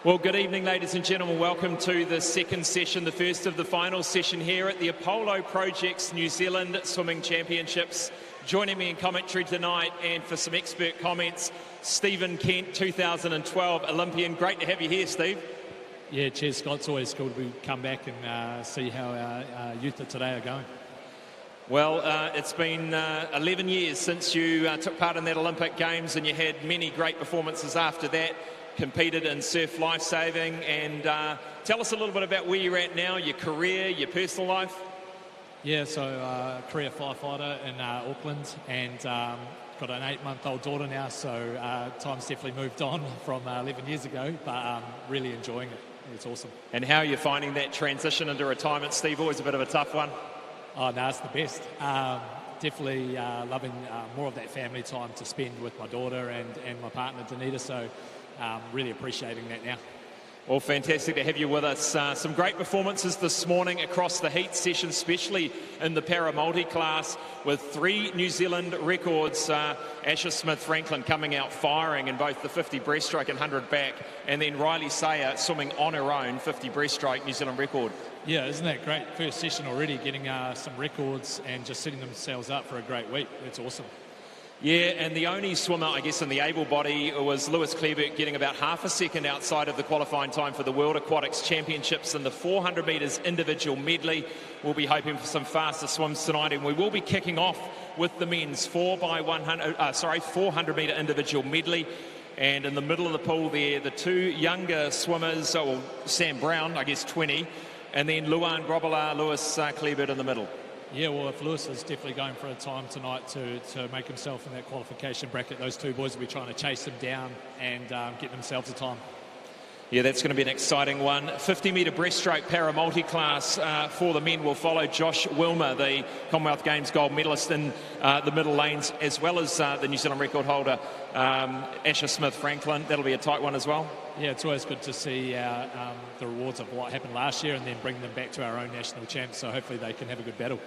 Well, good evening, ladies and gentlemen. Welcome to the second session, the first of the final session here at the Apollo Project's New Zealand Swimming Championships. Joining me in commentary tonight and for some expert comments, Stephen Kent, 2012 Olympian. Great to have you here, Steve. Yeah, cheers, Scott. It's always cool to come back and see how our youth of today are going. Well, it's been 11 years since you took part in that Olympic Games, and you had many great performances after that. Competed in surf lifesaving, and tell us a little bit about where you're at now, your career, your personal life. Yeah, so career firefighter in Auckland, and got an 8-month-old daughter now, so time's definitely moved on from 11 years ago, but really enjoying it. It's awesome. And how are you finding that transition into retirement, Steve? Always a bit of a tough one. Oh, no, it's the best. Definitely loving more of that family time to spend with my daughter and my partner, Danita, so really appreciating that now. Well, fantastic to have you with us. Some great performances this morning across the heat session, especially in the para-multi class, with 3 New Zealand records. Asher Smith-Franklin coming out firing in both the 50 breaststroke and 100 back, and then Riley Sayer swimming on her own 50 breaststroke New Zealand record. Yeah, isn't that great? First session already, getting some records and just setting themselves up for a great week. That's awesome. Yeah, and the only swimmer, I guess, in the able body was Lewis Kleberg, getting about half a second outside of the qualifying time for the World Aquatics Championships in the 400 metres individual medley. We'll be hoping for some faster swims tonight, and we will be kicking off with the men's 400 metre individual medley. And in the middle of the pool there, the 2 younger swimmers, Sam Brown, I guess 20, and then Luan Grobbelaar, Lewis Kleberg in the middle. Yeah, well, if Lewis is definitely going for a time tonight to make himself in that qualification bracket, those 2 boys will be trying to chase him down and get themselves a time. Yeah, that's going to be an exciting one. 50 metre breaststroke para-multi class for the men will follow Josh Wilmer, the Commonwealth Games gold medalist in the middle lanes, as well as the New Zealand record holder, Asher Smith-Franklin. That'll be a tight one as well. Yeah, it's always good to see the rewards of what happened last year and then bring them back to our own national champs, so hopefully they can have a good battle.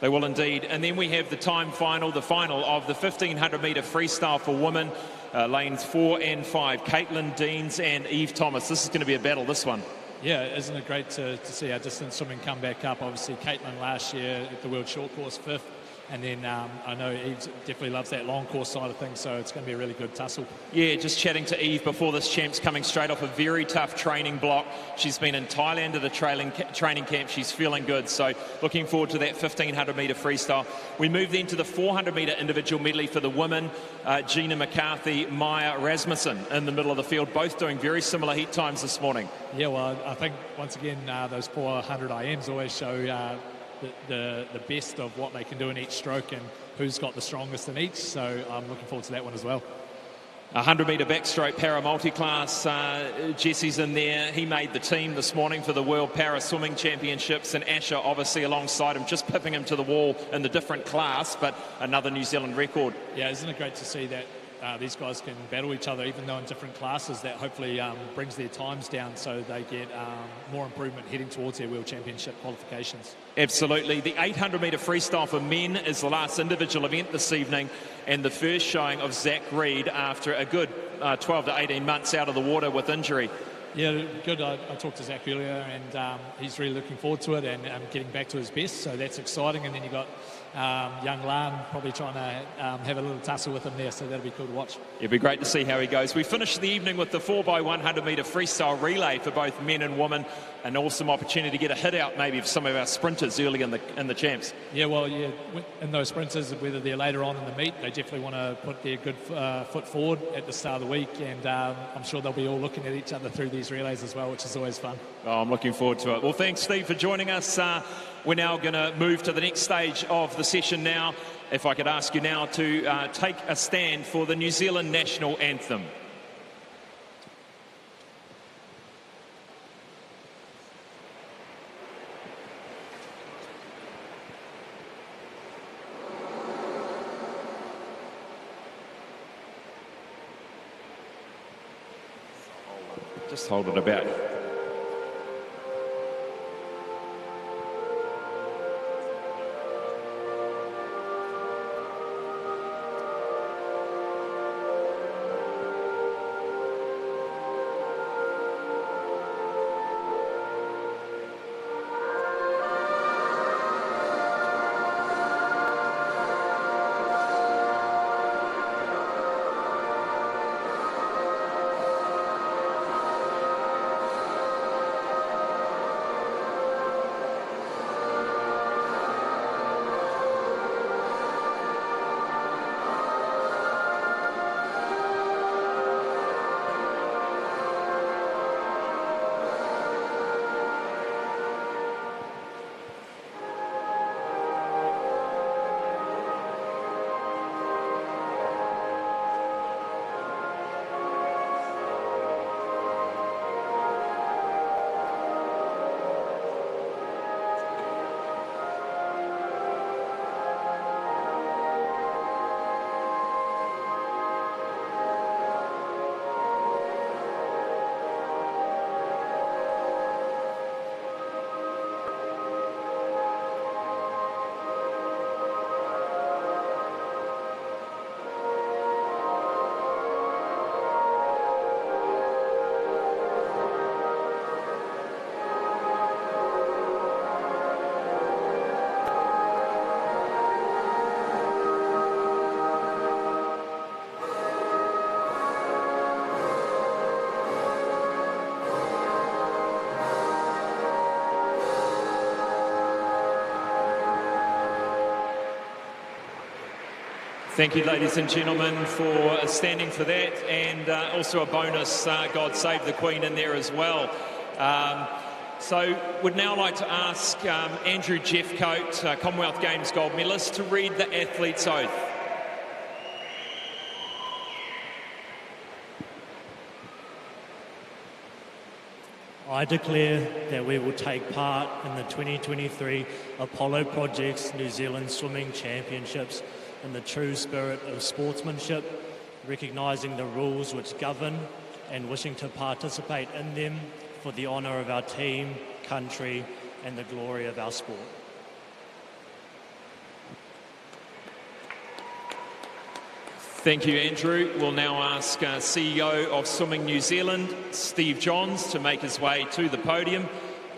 They will indeed. And then we have the time final, the final of the 1500 metre freestyle for women, lanes 4 and 5, Caitlin Deans and Eve Thomas. This is going to be a battle, this one. Yeah, isn't it great to see our distance swimming come back up? Obviously, Caitlin last year at the World Short Course 5th, and then I know Eve definitely loves that long course side of things, so it's going to be a really good tussle. Yeah, just chatting to Eve before this, champ's coming straight off a very tough training block. She's been in Thailand at a training camp. She's feeling good, so looking forward to that 1500 metre freestyle. We move then to the 400 metre individual medley for the women. Gina McCarthy, Maya Rasmussen in the middle of the field, both doing very similar heat times this morning. Yeah, well, I think once again those 400 IMs always show the best of what they can do in each stroke and who's got the strongest in each, so I'm looking forward to that one as well. 100 metre backstroke para multi-class, Jesse's in there. He made the team this morning for the World Para Swimming Championships, and Asher obviously alongside him, just pipping him to the wall in the different class, but another New Zealand record. Yeah, isn't it great to see that these guys can battle each other even though in different classes? That hopefully brings their times down so they get more improvement heading towards their World Championship qualifications. Absolutely. The 800 metre freestyle for men is the last individual event this evening, and the first showing of Zach Reed after a good 12 to 18 months out of the water with injury. Yeah, good. I talked to Zach earlier, and he's really looking forward to it and getting back to his best, so that's exciting. And then you've got young Lan probably trying to have a little tussle with him there, so that'll be cool to watch. It'll be great to see how he goes. We finished the evening with the 4x100 metre freestyle relay for both men and women. An awesome opportunity to get a hit out maybe for some of our sprinters early in the champs. Yeah, well, yeah, in those sprinters, whether they're later on in the meet, they definitely want to put their good foot forward at the start of the week, and I'm sure they'll be all looking at each other through these relays as well, which is always fun. Oh, I'm looking forward to it. Well, thanks, Steve, for joining us. We're now going to move to the next stage of the session now. If I could ask you now to take a stand for the New Zealand National Anthem. Just hold it about. Thank you, ladies and gentlemen, for standing for that, and also a bonus God Save the Queen in there as well. So would now like to ask Andrew Jeffcoat, Commonwealth Games gold medalist, to read the athlete's oath. I declare that we will take part in the 2023 Apollo Projects New Zealand Swimming Championships in the true spirit of sportsmanship, recognising the rules which govern and wishing to participate in them for the honour of our team, country and the glory of our sport. Thank you, Andrew. We'll now ask CEO of Swimming New Zealand, Steve Johns, to make his way to the podium.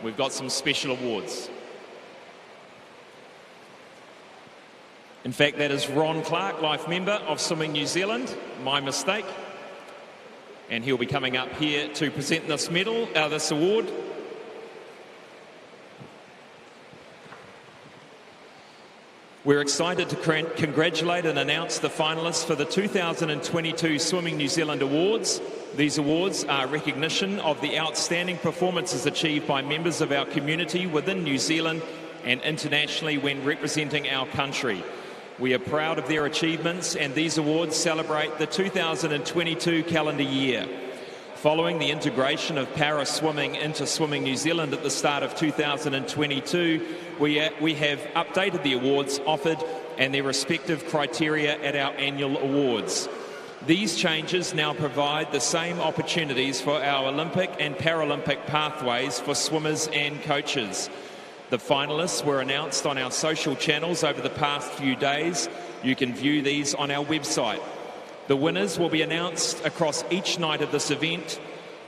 We've got some special awards. In fact, that is Ron Clark, Life Member of Swimming New Zealand. My mistake. And he'll be coming up here to present this medal, this award. We're excited to congratulate and announce the finalists for the 2022 Swimming New Zealand Awards. These awards are recognition of the outstanding performances achieved by members of our community within New Zealand and internationally when representing our country. We are proud of their achievements, and these awards celebrate the 2022 calendar year. Following the integration of para swimming into Swimming New Zealand at the start of 2022, we have updated the awards offered and their respective criteria at our annual awards. These changes now provide the same opportunities for our Olympic and Paralympic pathways for swimmers and coaches. The finalists were announced on our social channels over the past few days. You can view these on our website. The winners will be announced across each night of this event,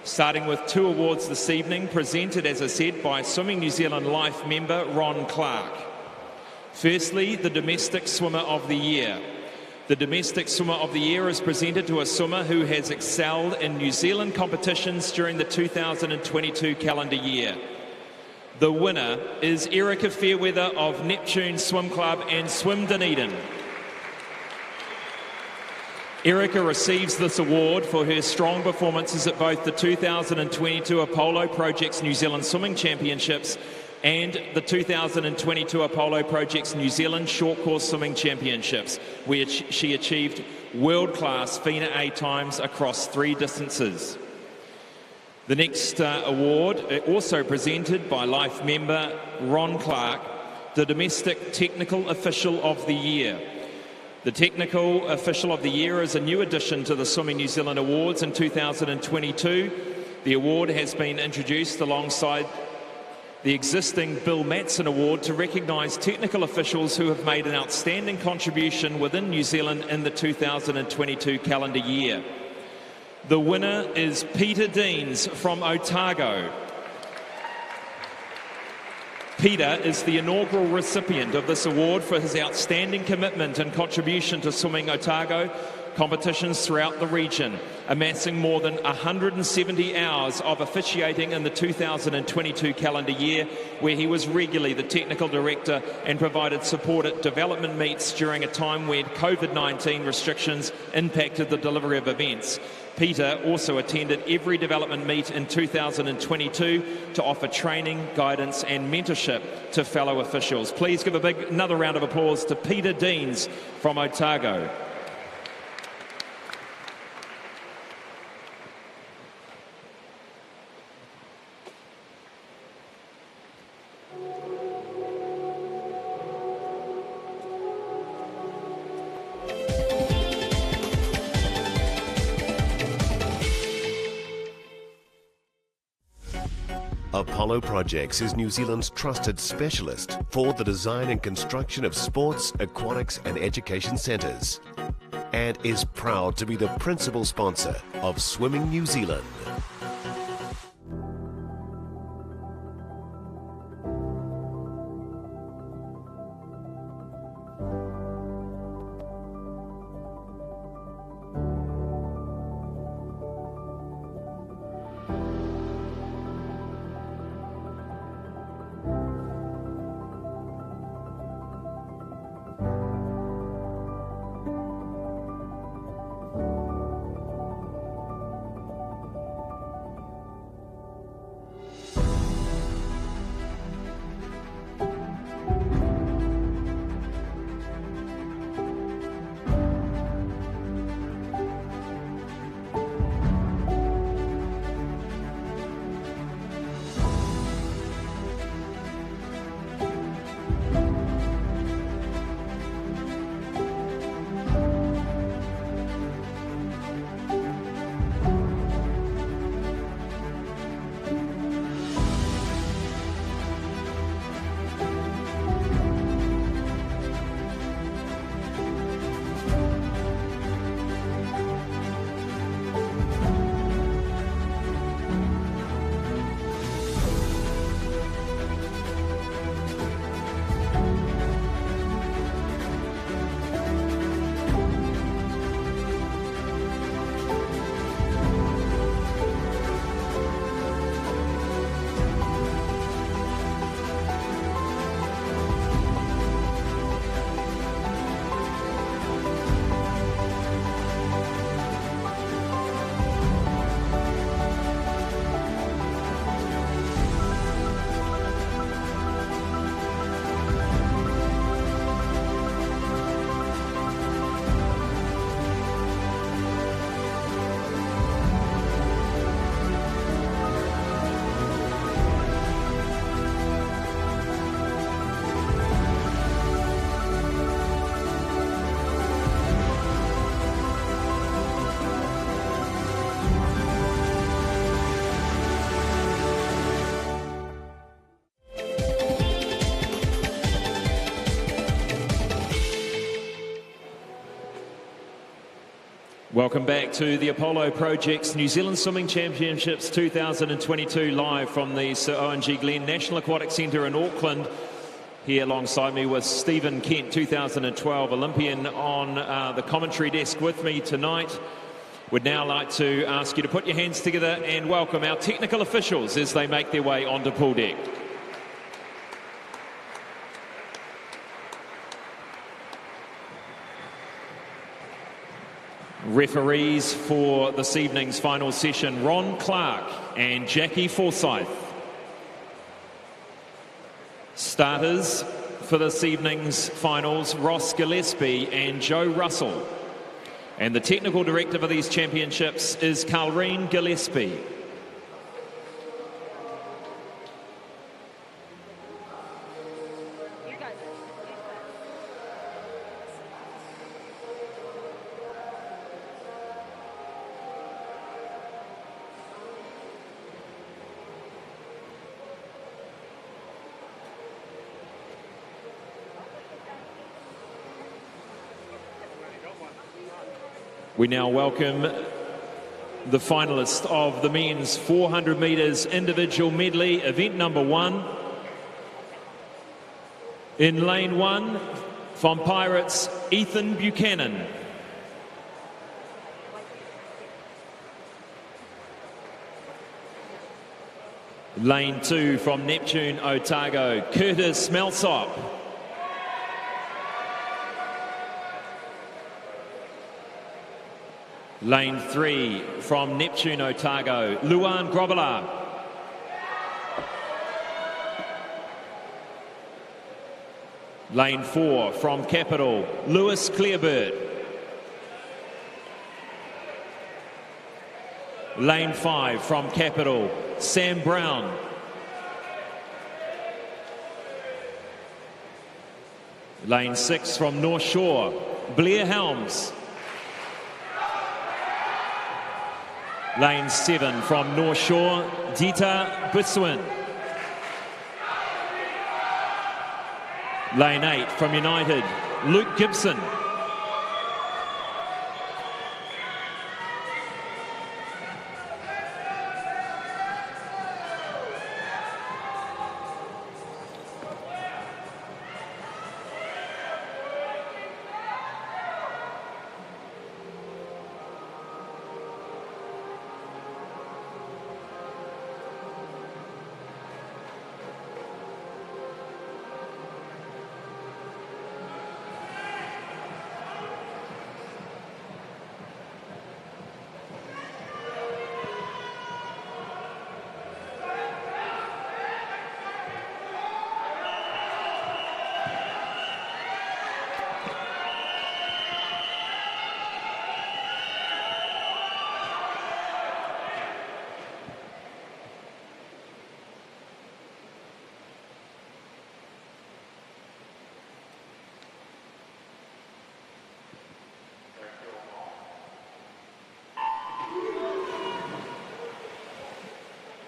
starting with 2 awards this evening, presented, as I said, by Swimming New Zealand Life member Ron Clark. Firstly, the Domestic Swimmer of the Year. The Domestic Swimmer of the Year is presented to a swimmer who has excelled in New Zealand competitions during the 2022 calendar year. The winner is Erica Fairweather of Neptune Swim Club and Swim Dunedin. Erica receives this award for her strong performances at both the 2022 Apollo Projects New Zealand Swimming Championships and the 2022 Apollo Projects New Zealand Short Course Swimming Championships, where she achieved world-class FINA A times across 3 distances. The next award, also presented by Life member Ron Clark, the Domestic Technical Official of the Year. The Technical Official of the Year is a new addition to the Swimming New Zealand Awards in 2022. The award has been introduced alongside the existing Bill Matson Award to recognise technical officials who have made an outstanding contribution within New Zealand in the 2022 calendar year. The winner is Peter Deans from Otago. Peter is the inaugural recipient of this award for his outstanding commitment and contribution to swimming Otago competitions throughout the region, amassing more than 170 hours of officiating in the 2022 calendar year, where he was regularly the technical director and provided support at development meets during a time when COVID-19 restrictions impacted the delivery of events. Peter also attended every development meet in 2022 to offer training, guidance and mentorship to fellow officials. Please give another round of applause to Peter Deans from Otago. Apollo Projects is New Zealand's trusted specialist for the design and construction of sports, aquatics and education centres, and is proud to be the principal sponsor of Swimming New Zealand. Welcome back to the Apollo Project's New Zealand Swimming Championships 2022, live from the Sir Owen G. Glenn National Aquatic Centre in Auckland. Here alongside me with Stephen Kent, 2012 Olympian, on the commentary desk with me tonight. Would now like to ask you to put your hands together and welcome our technical officials as they make their way onto pool deck. Referees for this evening's final session, Ron Clark and Jackie Forsyth. Starters for this evening's finals, Ross Gillespie and Joe Russell. And the technical director for these championships is Carlreen Gillespie. We now welcome the finalists of the men's 400 metres individual medley, event number 1. In lane 1, from Pirates, Ethan Buchanan. Lane 2, from Neptune, Otago, Curtis Melsop. Lane 3, from Neptune, Otago, Luan Grobela. Lane 4, from Capital, Lewis Clearbird. Lane 5, from Capital, Sam Brown. Lane 6, from North Shore, Blair Helms. Lane 7, from North Shore, Dita Buswin. Lane 8, from United, Luke Gibson.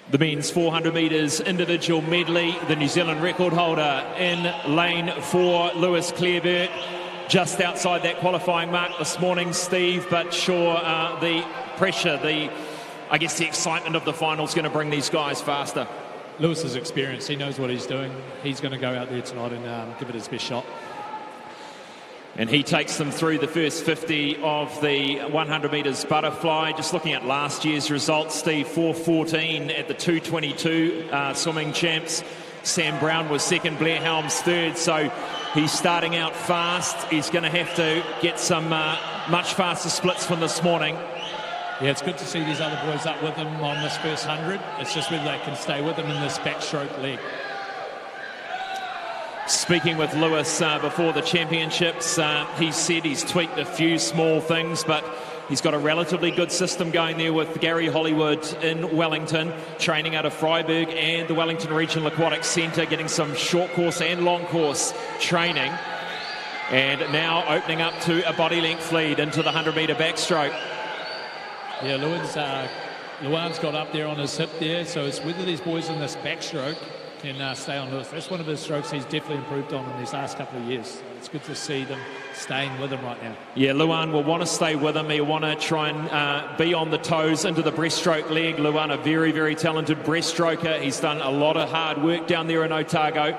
The men's 400 metres individual medley, the New Zealand record holder in lane 4, Lewis Clearbird, just outside that qualifying mark this morning, Steve, but sure, the pressure, I guess the excitement of the final is going to bring these guys faster. Lewis's experience, he knows what he's doing. He's going to go out there tonight and give it his best shot. And he takes them through the first 50 of the 100 metres butterfly. Just looking at last year's results, Steve, 4:14 at the 2:22 swimming champs. Sam Brown was second, Blair Helms third, so he's starting out fast. He's going to have to get some much faster splits from this morning. Yeah, it's good to see these other boys up with him on this first 100. It's just whether they can stay with him in this backstroke leg. Speaking with Lewis before the championships, he said he's tweaked a few small things, but he's got a relatively good system going there with Gary Hollywood in Wellington, training out of Freiburg and the Wellington Regional Aquatic Centre, getting some short course and long course training. And now opening up to a body length lead into the 100 metre backstroke. Yeah, Luan's got up there on his hip there, so it's whether these boys in this backstroke can stay on Lewis. That's one of his strokes he's definitely improved on in these last couple of years. It's good to see them staying with him right now. Yeah, Luan will want to stay with him. He'll want to try and be on the toes into the breaststroke leg. Luan, a very, very talented breaststroker. He's done a lot of hard work down there in Otago.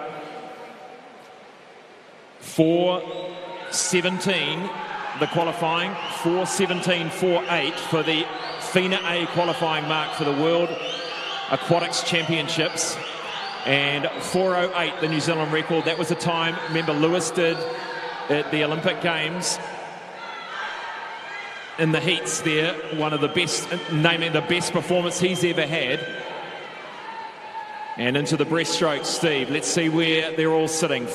4:17, the qualifying. 4:17.48 for the FINA A qualifying mark for the World Aquatics Championships. And 4:08, the New Zealand record. That was a time, remember, Lewis did at the Olympic Games in the heats there. One of the best, naming the best performance he's ever had. And into the breaststroke, Steve. Let's see where they're all sitting.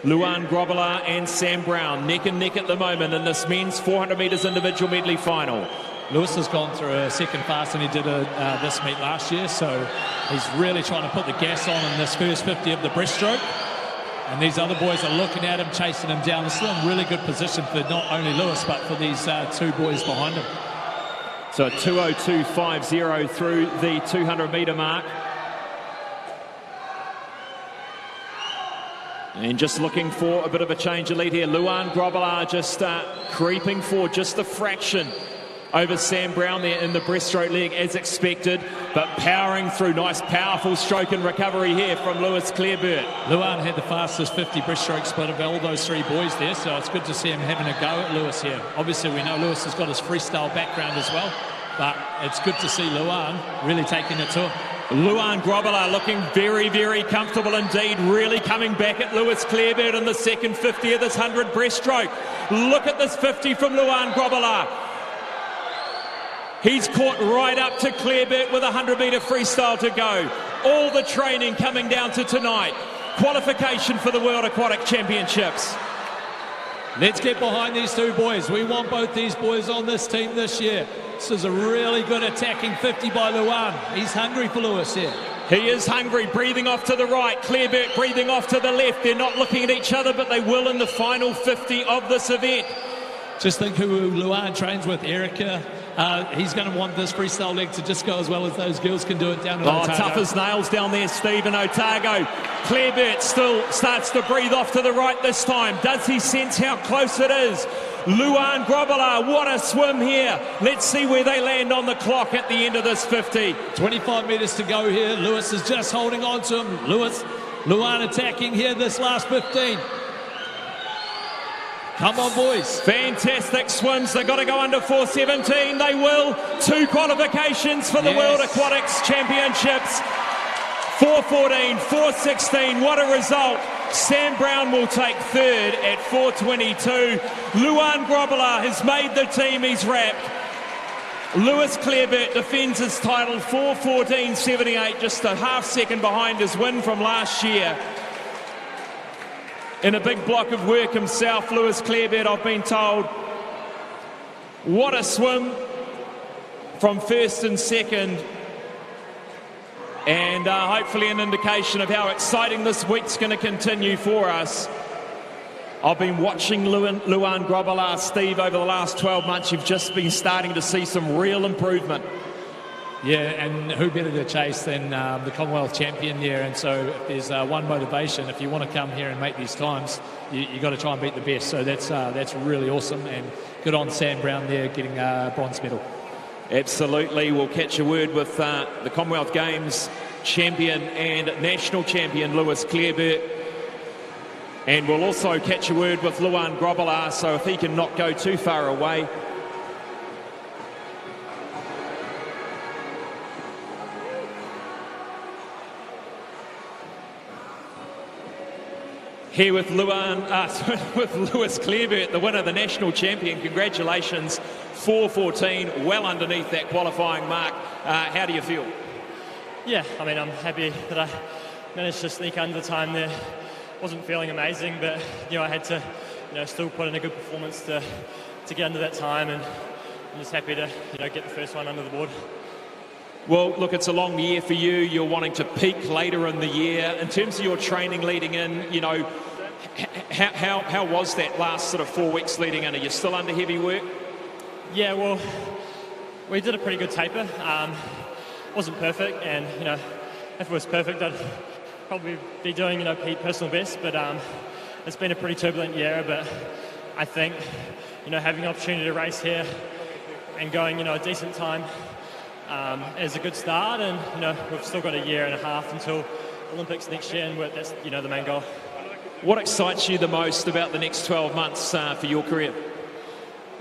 Luan Grobbelaar and Sam Brown neck and neck at the moment in this men's 400 metres individual medley final. Lewis has gone through a second fast than he did this meet last year, so he's really trying to put the gas on in this first 50 of the breaststroke. And these other boys are looking at him, chasing him down. It's still in really good position for not only Lewis, but for these two boys behind him. So 2:02.50 through the 200 metre mark. And just looking for a bit of a change of lead here. Luan Grobbelaar just creeping forward just a fraction over Sam Brown there in the breaststroke leg as expected, but powering through. Nice powerful stroke and recovery here from Lewis Clareburt. Luan had the fastest 50 breaststroke split of all those three boys there, so it's good to see him having a go at Lewis here. Obviously we know Lewis has got his freestyle background as well, but it's good to see Luan really taking it to him. Luan Grobbelaar looking very, very comfortable indeed, really coming back at Lewis Clareburt in the second 50 of this 100 breaststroke. Look at this 50 from Luan Grobbelaar. He's caught right up to Clareburt with a 100 metre freestyle to go. All the training coming down to tonight. Qualification for the World Aquatic Championships. Let's get behind these two boys. We want both these boys on this team this year. This is a really good attacking 50 by Luan. He's hungry for Lewis here. He is hungry, breathing off to the right. Clareburt breathing off to the left. They're not looking at each other, but they will in the final 50 of this event. Just think who Luan trains with, Erica. He's going to want this freestyle leg to just go as well as those girls can do it down in Otago. Tough as nails down there, Steve, in Otago. Clareburt still starts to breathe off to the right this time. Does he sense how close it is? Luan Grobbelaar, what a swim here. Let's see where they land on the clock at the end of this 50. 25 metres to go here. Lewis is just holding on to him. Luan attacking here this last 15. Come on, boys. Fantastic swims. They've got to go under 4:17. They will. 2 qualifications for the World Aquatics Championships. 4:14, 4:16. What a result. Sam Brown will take third at 4:22. Luan Grobbelaar has made the team. He's wrapped. Lewis Clareburt defends his title. 4:14.78, just a half second behind his win from last year. In a big block of work himself, Lewis Clareburt, I've been told. What a swim from first and second. And hopefully an indication of how exciting this week's going to continue for us. I've been watching Luan Grobbelaar, Steve, over the last 12 months. You've just been starting to see some real improvement. Yeah, and who better to chase than the Commonwealth champion there? And so if there's one motivation, if you want to come here and make these times, you got to try and beat the best. So that's really awesome, and good on Sam Brown there getting a bronze medal. Absolutely. We'll catch a word with the Commonwealth Games champion and national champion Lewis Clareburt. And we'll also catch a word with Luan Grobbelaar, so if he can not go too far away. Here with with Lewis Clareburt, the winner, the national champion. Congratulations, 4:14, well underneath that qualifying mark. How do you feel? Yeah, I mean, I'm happy that I managed to sneak under time there. Wasn't feeling amazing, but I had to, still put in a good performance to get under that time, and I'm just happy to, get the first one under the board. Well, look, it's a long year for you. You're wanting to peak later in the year. In terms of your training leading in, how was that last sort of 4 weeks leading in? Are you still under heavy work? Yeah, well, we did a pretty good taper. Wasn't perfect, and if it was perfect, I'd probably be doing personal best. But it's been a pretty turbulent year. But I think, having the opportunity to race here and going, a decent time is a good start. And, we've still got a year and a half until Olympics next year, and that's, the main goal. What excites you the most about the next 12 months for your career?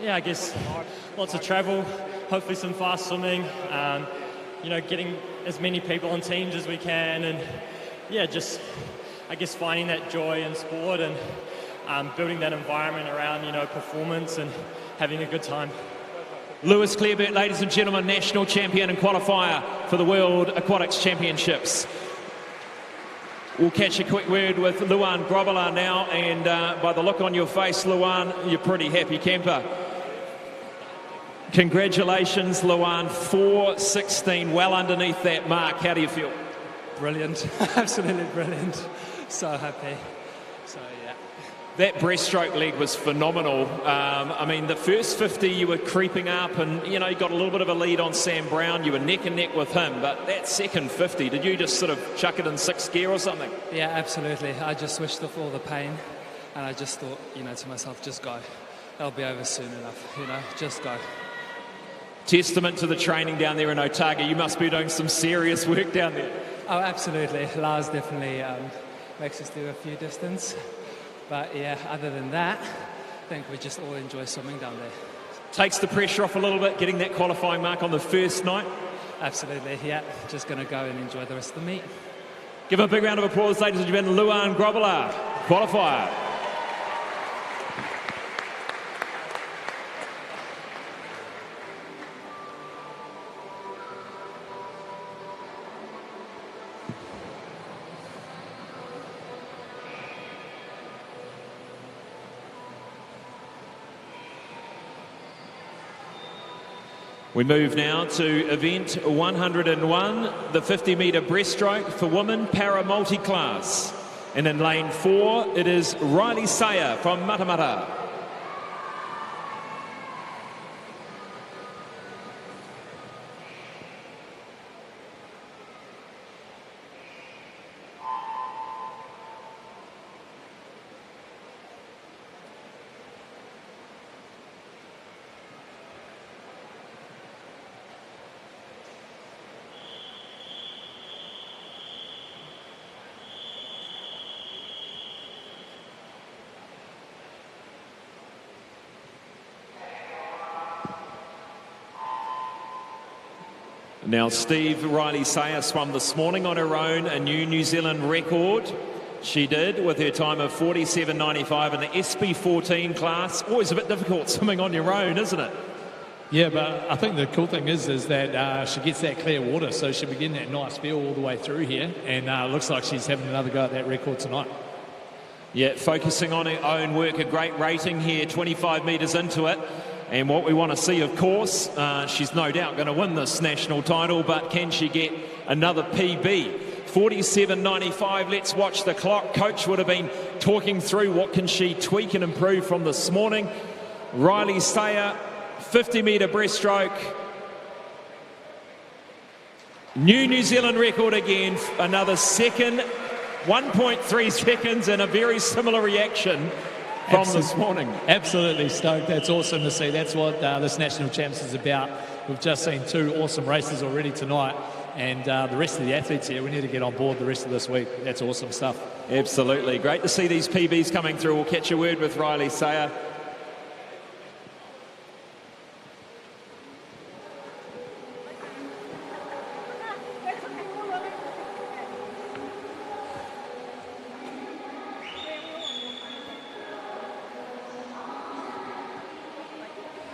Yeah, I guess lots of travel, hopefully some fast swimming, getting as many people on teams as we can, and just, I guess, finding that joy in sport and building that environment around, performance and having a good time. Lewis Clareburt, ladies and gentlemen, national champion and qualifier for the World Aquatics Championships. We'll catch a quick word with Luan Grobler now, and by the look on your face, Luan, you're pretty happy camper. Congratulations, Luan, 4:16, well underneath that mark. How do you feel? Brilliant, absolutely brilliant. So happy. So, yeah. That breaststroke leg was phenomenal. The first 50 you were creeping up and, you got a little bit of a lead on Sam Brown. You were neck and neck with him. But that second 50, did you just sort of chuck it in sixth gear or something? Yeah, absolutely. I just switched off all the pain and I just thought, to myself, just go. It'll be over soon enough, just go. Testament to the training down there in Otago. You must be doing some serious work down there. Oh, absolutely. Lars definitely makes us do a few distance. But, yeah, other than that, I think we just all enjoy swimming down there. Takes the pressure off a little bit, getting that qualifying mark on the first night. Absolutely, yeah. Just going to go and enjoy the rest of the meet. Give a big round of applause, ladies and gentlemen. Luan Grobler, qualifier. We move now to event 101, the 50-metre breaststroke for women para multi-class. And in lane 4, it is Riley Sayer from Matamata. Now, Steve Riley Sayer swam this morning on her own, a new New Zealand record. She did with her time of 47.95 in the SB14 class. Always a bit difficult swimming on your own, isn't it? Yeah, but I think the cool thing is that she gets that clear water, so she'll be getting that nice feel all the way through here, and looks like she's having another go at that record tonight. Yeah, focusing on her own work, a great rating here, 25 metres into it. And what we want to see, of course, she's no doubt going to win this national title, but can she get another PB? 47.95, let's watch the clock. Coach would have been talking through what can she tweak and improve from this morning. Riley Sayer, 50-metre breaststroke. New Zealand record again, another second, 1.3 seconds, and a very similar reaction from this morning. Absolutely stoked. That's awesome to see. That's what this National Champs is about. We've just seen 2 awesome races already tonight, and the rest of the athletes here, we need to get on board the rest of this week. That's awesome stuff. Absolutely. Great to see these PBs coming through. We'll catch a word with Riley Sayer.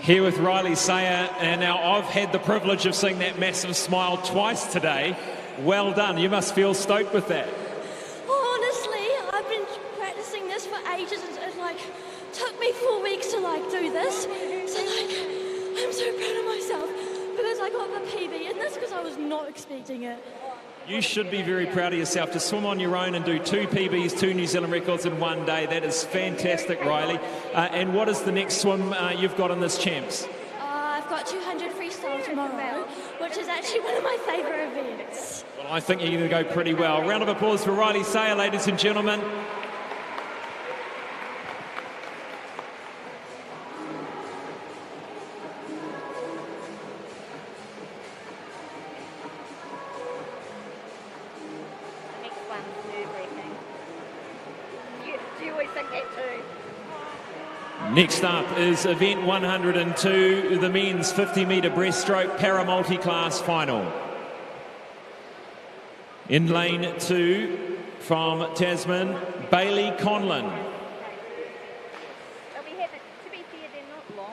Here with Riley Sayer, and now I've had the privilege of seeing that massive smile twice today. Well done. You must feel stoked with that. Well, honestly, I've been practicing this for ages. It took me 4 weeks to do this. So I'm so proud of myself because I got the PB in this because I was not expecting it. You should be very proud of yourself to swim on your own and do 2 PBs, 2 New Zealand records in one day. That is fantastic, Riley. And what is the next swim you've got in this Champs? I've got 200 freestyle tomorrow, which is actually one of my favourite events. Well, I think you're going to go pretty well. Round of applause for Riley Sayer, ladies and gentlemen. always think that too. Next up is event 102, the men's 50-metre breaststroke para-multi-class final. In lane 2 from Tasman, Bailey Conlon.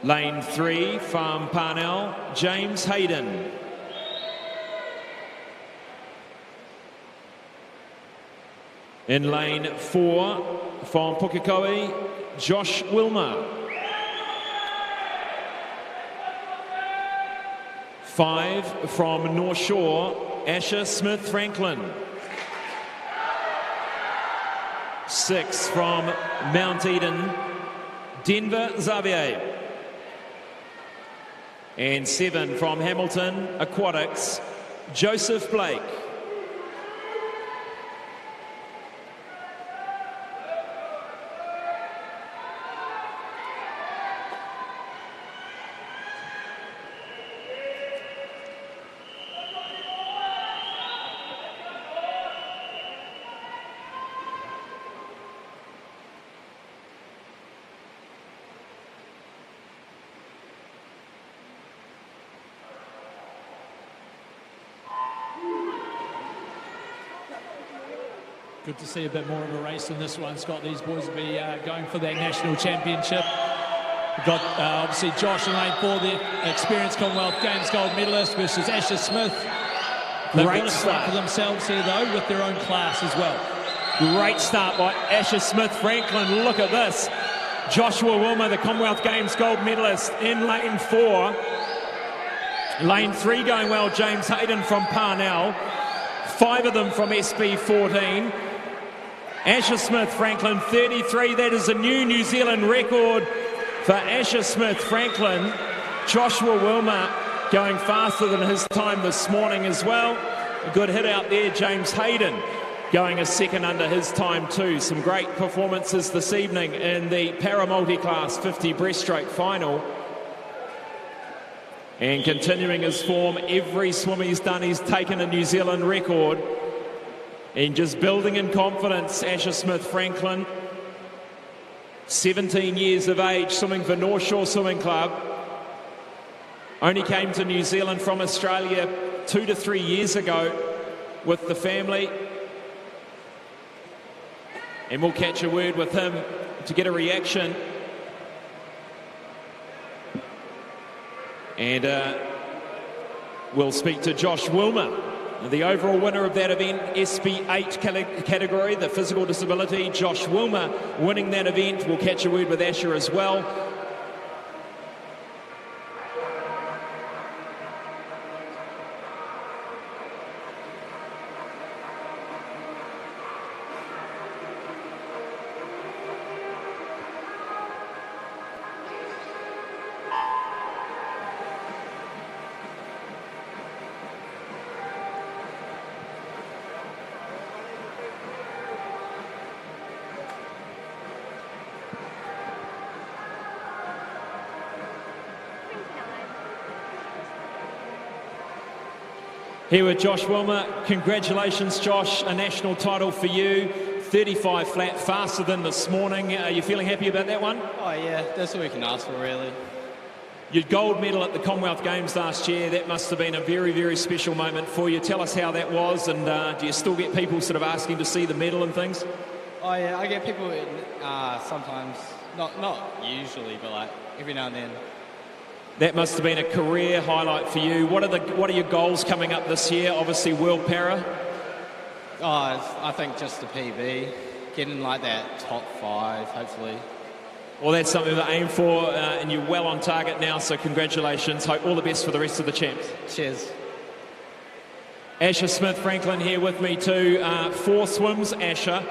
Lane 3 from Parnell, James Hayden. In lane 4 from Pukekohe, Josh Wilmer. 5 from North Shore, Asher Smith-Franklin. 6 from Mount Eden, Denver Xavier. And 7 from Hamilton Aquatics, Joseph Blake. Good to see a bit more of a race in this one, Scott. These boys will be going for their national championship. We've got obviously Josh in lane 4, the experienced Commonwealth Games gold medalist, versus Asher Smith. They've got a start for themselves here, though, with their own class as well. Great start by Asher Smith-Franklin. Look at this. Joshua Wilmer, the Commonwealth Games gold medalist, in lane 4. Lane 3 going well, James Hayden from Parnell. 5 of them from SB14. Asher Smith-Franklin, 33. That is a new Zealand record for Asher Smith-Franklin. Joshua Wilmer going faster than his time this morning as well. A good hit out there, James Hayden going a second under his time too. Some great performances this evening in the para-multi-class 50 breaststroke final. And continuing his form, every swim he's done, he's taken a New Zealand record. And just building in confidence, Asher Smith-Franklin, 17 years of age, swimming for North Shore Swimming Club. Only came to New Zealand from Australia 2 to 3 years ago with the family. And we'll catch a word with him to get a reaction. And we'll speak to Josh Wilmer, the overall winner of that event, SB8 category, the physical disability. Josh Wilmer winning that event. We'll catch a word with Asher as well. Here with Josh Wilmer. Congratulations, Josh. A national title for you. 35 flat, faster than this morning. Are you feeling happy about that one? Oh yeah, that's what we can ask for, really. Your gold medal at the Commonwealth Games last year, that must have been a very, very special moment for you. Tell us how that was, and do you still get people sort of asking to see the medal and things? Oh yeah, I get people sometimes, not usually, but like every now and then. That must have been a career highlight for you. What are your goals coming up this year? Obviously, World Para. Oh, I think just the PB, getting like that top 5, hopefully. Well, that's something to aim for, and you're well on target now, so congratulations. Hope all the best for the rest of the champs. Cheers. Asher Smith-Franklin here with me too. 4 swims, Asher,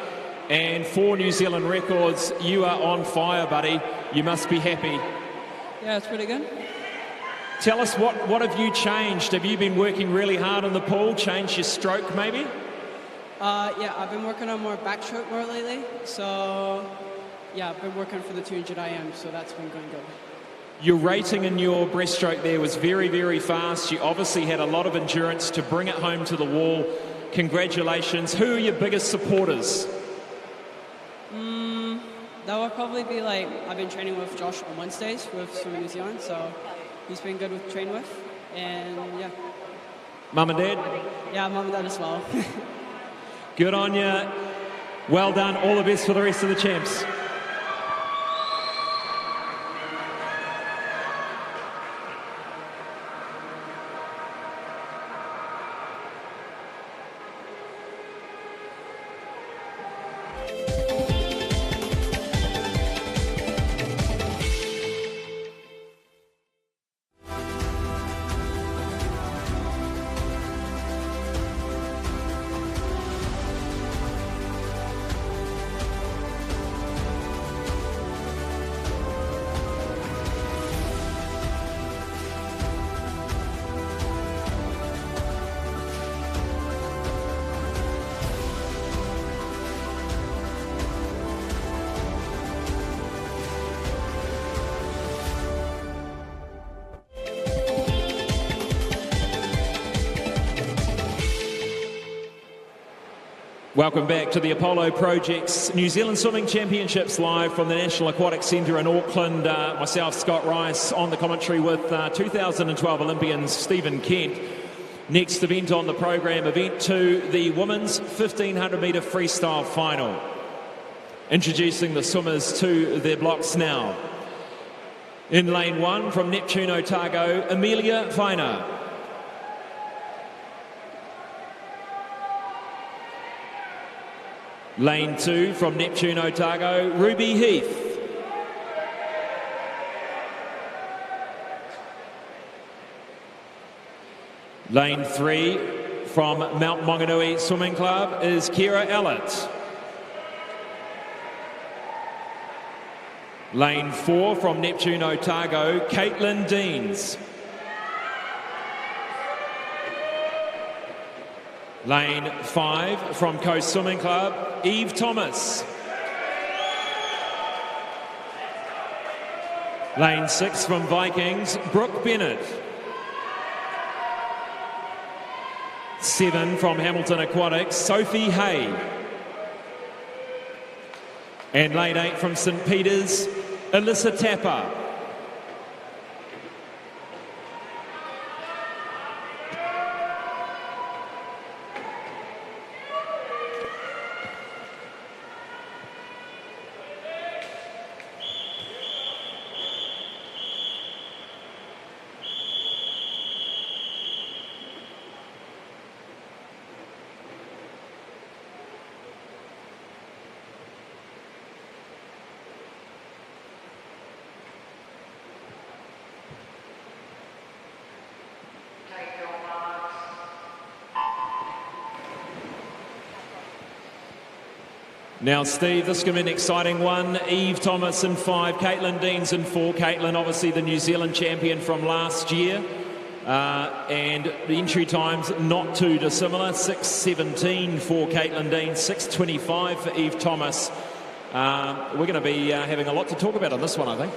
and 4 New Zealand records. You are on fire, buddy. You must be happy. Yeah, it's pretty good. Tell us, what have you changed? Have you been working really hard in the pool, changed your stroke maybe? Yeah, I've been working on more backstroke more lately. So, yeah, I've been working for the 200 IM, so that's been going good. Your rating in your breaststroke there was very, very fast. You obviously had a lot of endurance to bring it home to the wall. Congratulations. Who are your biggest supporters? it'll probably be like, I've been training with Josh on Wednesdays with Swim New Zealand, so he's been good with train with, and yeah. Mum and Dad? Yeah, Mum and Dad as well. Good on you. Well done. All the best for the rest of the champs. Welcome back to the Apollo Project's New Zealand Swimming Championships live from the National Aquatic Centre in Auckland. Myself, Scott Rice, on the commentary with 2012 Olympian Stephen Kent. Next event on the program, Event 2, the women's 1500 metre freestyle final. Introducing the swimmers to their blocks now. In lane 1 from Neptune, Otago, Amelia Feiner. Lane 2 from Neptune, Otago, Ruby Heath. Lane 3 from Mount Maunganui Swimming Club is Kira Ellett. Lane 4 from Neptune, Otago, Caitlin Deans. Lane 5 from Coast Swimming Club, Eve Thomas. Lane 6 from Vikings, Brooke Bennett. 7 from Hamilton Aquatics, Sophie Hay. And lane 8 from St Peters, Alyssa Tapper. Now, Steve, this is going to be an exciting one. Eve Thomas in 5, Caitlin Deans in 4. Caitlin, obviously the New Zealand champion from last year. And the entry times not too dissimilar. 6:17 for Caitlin Deans, 6:25 for Eve Thomas. We're going to be having a lot to talk about on this one, I think.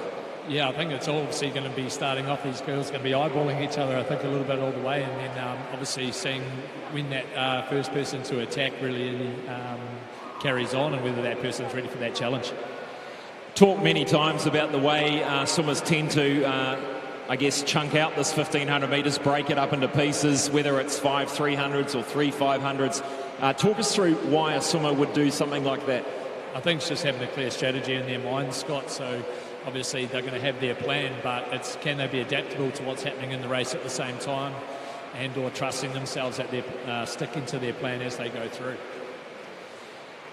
Yeah, I think it's obviously going to be starting off. These girls are going to be eyeballing each other, I think, a little bit all the way. And then obviously seeing when that first person to attack really carries on and whether that person's ready for that challenge. Talked many times about the way swimmers tend to, I guess, chunk out this 1500 metres, break it up into pieces, whether it's 5 300s or 3 500s. Talk us through why a swimmer would do something like that. I think it's just having a clear strategy in their mind, Scott. So obviously they're going to have their plan, but it's can they be adaptable to what's happening in the race at the same time, and or trusting themselves that they're sticking to their plan as they go through.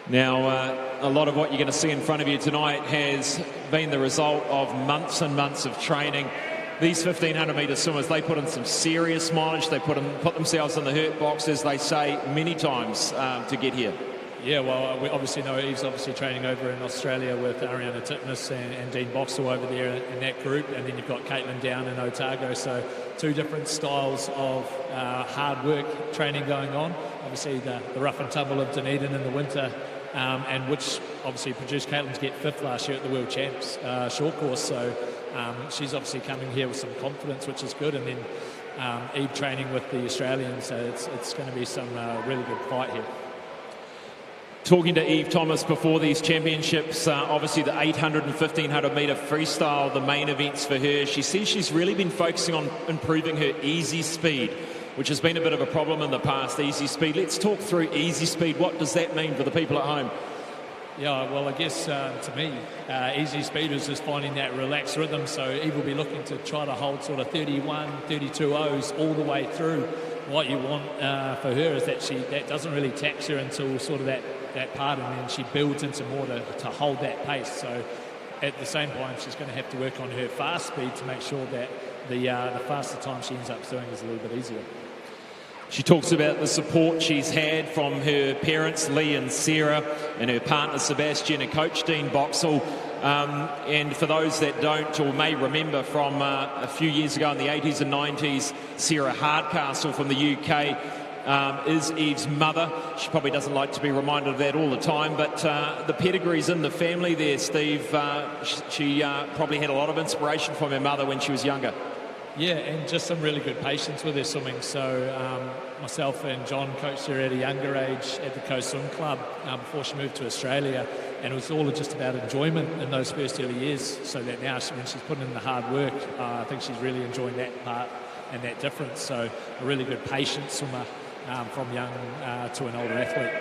Now, a lot of what you're going to see in front of you tonight has been the result of months and months of training. These 1500 metre swimmers, they put in some serious mileage. They put themselves in the hurt box, as they say, many times to get here. Yeah, well, we obviously know Eve's obviously training over in Australia with Ariana Titmus and Dean Boxall over there in that group, and then you've got Caitlin down in Otago, so two different styles of hard work training going on. Obviously the rough and tumble of Dunedin in the winter, and which obviously produced Caitlin to get 5th last year at the World Champs short course, so she's obviously coming here with some confidence, which is good, and then Eve training with the Australians, so it's going to be some really good fight here. Talking to Eve Thomas before these championships, obviously the 800 and 1500 metre freestyle, the main events for her. She says she's really been focusing on improving her easy speed, which has been a bit of a problem in the past, easy speed. Let's talk through easy speed. What does that mean for the people at home? Yeah, well, I guess to me, easy speed is just finding that relaxed rhythm. So Eve will be looking to try to hold sort of 31, 32 O's all the way through. What you want for her is that doesn't really tax her until sort of that part, and then she builds into more to hold that pace. So at the same time, she's going to have to work on her fast speed to make sure that the faster time she ends up doing is a little bit easier. She talks about the support she's had from her parents, Lee and Sarah, and her partner, Sebastian, and coach, Dean Boxall. And for those that don't or may remember from a few years ago in the 80s and 90s, Sarah Hardcastle from the UK is Eve's mother. She probably doesn't like to be reminded of that all the time, but the pedigree's in the family there, Steve. She probably had a lot of inspiration from her mother when she was younger. Yeah, and just some really good patience with her swimming. So myself and John coached her at a younger age at the Coast Swim Club before she moved to Australia, and it was all just about enjoyment in those first early years, so that now when she's putting in the hard work, I think she's really enjoying that part and that difference. So a really good patient swimmer from young to an older athlete.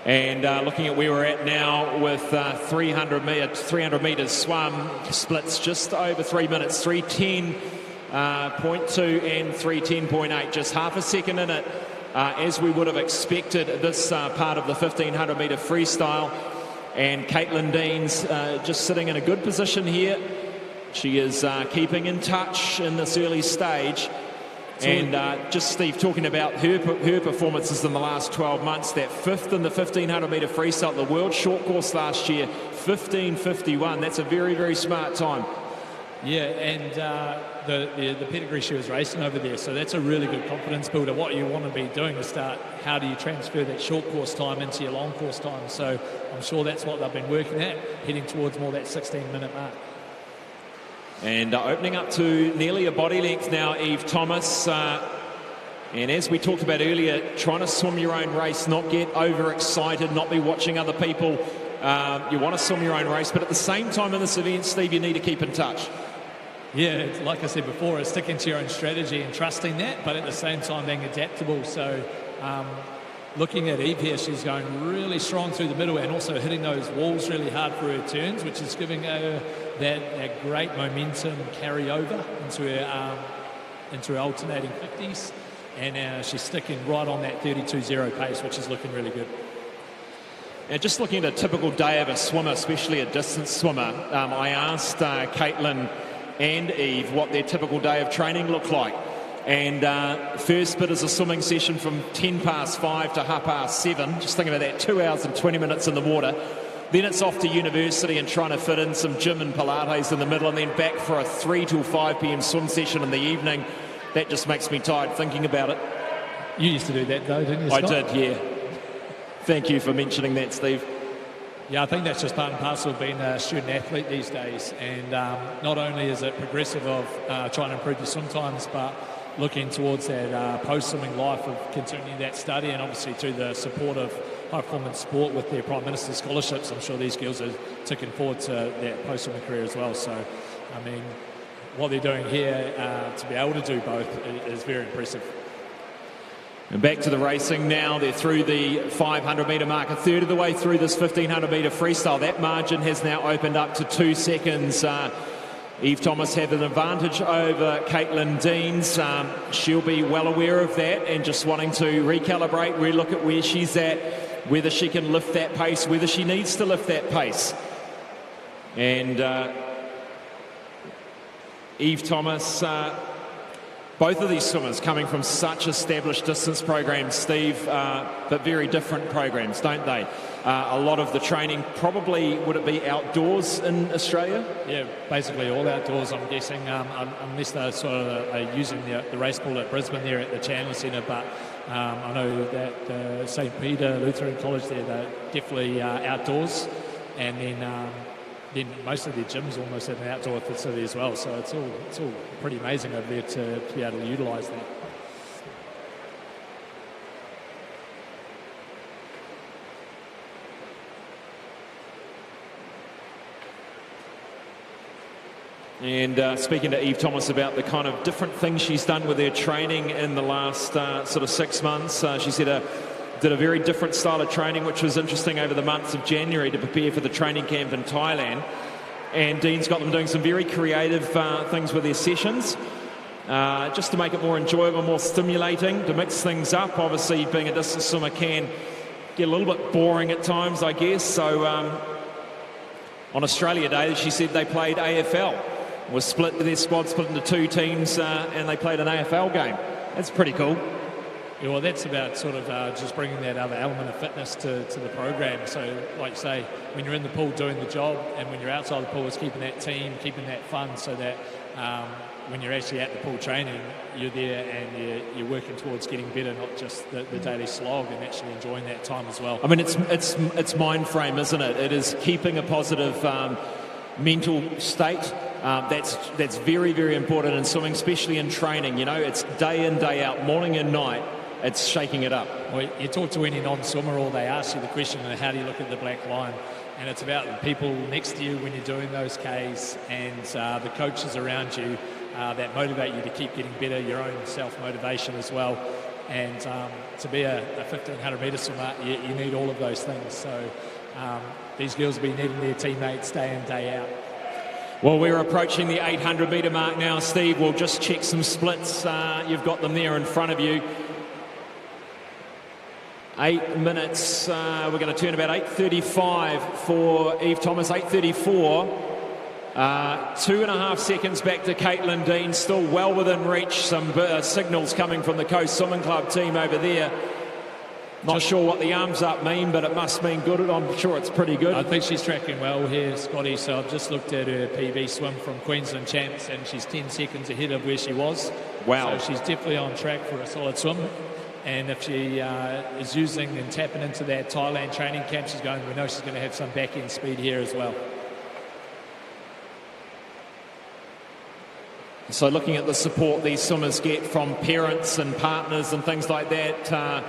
And looking at where we're at now with 300 metres swum, splits just over 3 minutes, 3:10.2 and 3:10.8, just half a second in it, as we would have expected this part of the 1500 metre freestyle. And Caitlin Dean's just sitting in a good position here. She is keeping in touch in this early stage. And just Steve, talking about her performances in the last 12 months, that fifth in the 1500 metre freestyle, the world short course last year, 15:51. That's a very, very smart time. Yeah, and the pedigree she was racing over there, so that's a really good confidence builder. What you want to be doing to start, how do you transfer that short course time into your long course time? So I'm sure that's what they've been working at, heading towards more that 16-minute mark. And opening up to nearly a body length now, Eve Thomas. And as we talked about earlier, trying to swim your own race, not get overexcited, not be watching other people. You want to swim your own race, but at the same time in this event, Steve, you need to keep in touch. Yeah, like I said before, it's sticking to your own strategy and trusting that, but at the same time being adaptable. So looking at Eve here, she's going really strong through the middle and also hitting those walls really hard for her turns, which is giving her that great momentum carry over into her alternating 50s. And she's sticking right on that 32.0 pace, which is looking really good. And just looking at a typical day of a swimmer, especially a distance swimmer, I asked Caitlin and Eve what their typical day of training looked like. And first bit is a swimming session from 5:10 to 7:30. Just think about that, 2 hours and 20 minutes in the water. Then it's off to university and trying to fit in some gym and Pilates in the middle, and then back for a 3 till 5 p.m. swim session in the evening. That just makes me tired thinking about it. You used to do that though, didn't you, Scott? Scott? I did, yeah. Thank you for mentioning that, Steve. Yeah, I think that's just part and parcel of being a student athlete these days. And not only is it progressive of trying to improve your swim times, but looking towards that post-swimming life of continuing that study, and obviously through the support of high-performance sport with their Prime Minister's scholarships, I'm sure these girls are ticking forward to their post-swimming career as well. So, I mean, what they're doing here to be able to do both is very impressive. And back to the racing now. They're through the 500 metre mark, a third of the way through this 1500 metre freestyle. That margin has now opened up to 2 seconds. Eve Thomas had an advantage over Caitlin Deans. She'll be well aware of that and just wanting to recalibrate, relook at where she's at, whether she can lift that pace, whether she needs to lift that pace. And Eve Thomas, both of these swimmers coming from such established distance programs, Steve, but very different programs, don't they? A lot of the training probably, would it be outdoors in Australia? Yeah, basically all outdoors, I'm guessing, unless they're sort of using the race pool at Brisbane there at the Chandler Centre. But I know that St Peter Lutheran College there, they're definitely outdoors. And then most of their gyms almost have an outdoor facility as well. So it's all pretty amazing over there to be able to utilise that. And speaking to Eve Thomas about the kind of different things she's done with her training in the last sort of 6 months, she said did a very different style of training, which was interesting over the months of January to prepare for the training camp in Thailand. And Dean's got them doing some very creative things with their sessions, just to make it more enjoyable, more stimulating, to mix things up. Obviously, being a distance swimmer can get a little bit boring at times, I guess. So on Australia Day, she said they played AFL. Their squad split into 2 teams, and they played an AFL game. That's pretty cool. Yeah, well, that's about sort of just bringing that other element of fitness to the program. So, like you say, when you're in the pool doing the job, and when you're outside the pool, it's keeping that team, keeping that fun, so that when you're actually at the pool training, you're there and you're working towards getting better, not just the daily slog, and actually enjoying that time as well. I mean, it's mind frame, isn't it? It is keeping a positive mental state. That's very, very important in swimming, especially in training. You know, it's day in, day out, morning and night. It's shaking it up. Well, you talk to any non-swimmer, or they ask you the question, how do you look at the black line? And it's about the people next to you when you're doing those Ks, and the coaches around you that motivate you to keep getting better, your own self-motivation as well. And to be a 1,500 metre swimmer, you need all of those things. So these girls will be needing their teammates day in, day out. Well, we're approaching the 800 metre mark now, Steve. We'll just check some splits. You've got them there in front of you. 8 minutes. We're going to turn about 8:35 for Eve Thomas. 8:34. 2.5 seconds back to Caitlin Dean. Still well within reach. Some signals coming from the Coast Swimming Club team over there. Not sure what the arms up mean, but it must mean good. I'm sure it's pretty good. I think she's tracking well here, Scotty. So I've just looked at her PB swim from Queensland Champs, and she's 10 seconds ahead of where she was. Wow. So she's definitely on track for a solid swim. And if she is using and tapping into that Thailand training camp she's going, we know she's going to have some back-end speed here as well. So looking at the support these swimmers get from parents and partners and things like that,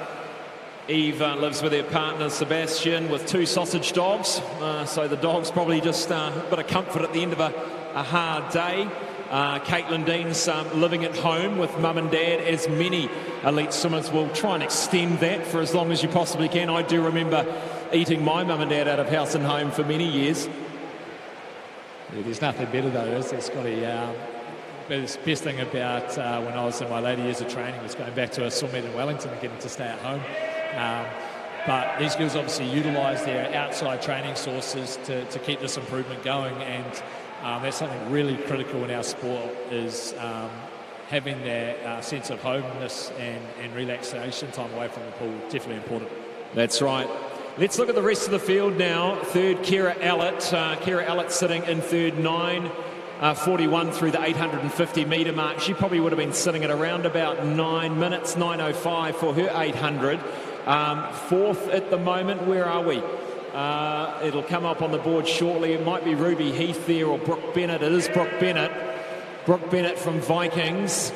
Eve lives with her partner Sebastian with 2 sausage dogs, so the dog's probably just a bit of comfort at the end of a hard day. Caitlin Dean's living at home with mum and dad, as many elite swimmers will try and extend that for as long as you possibly can. I do remember eating my mum and dad out of house and home for many years. Yeah, there's nothing better though, is there, Scotty? The best thing about when I was in my later years of training was going back to a swim meet in Wellington and getting to stay at home. But these girls obviously utilise their outside training sources to keep this improvement going, and that's something really critical in our sport, is having that sense of homeness and relaxation time away from the pool. Definitely important. That's right. Let's look at the rest of the field now. Third, Kira Ellett. Kira Ellett sitting in third, 9:41 through the 850 metre mark. She probably would have been sitting at around about 9 minutes, 9:05 for her 800. Fourth at the moment, where are we? It'll come up on the board shortly. It might be Ruby Heath there or Brooke Bennett. It is Brooke Bennett. Brooke Bennett from Vikings.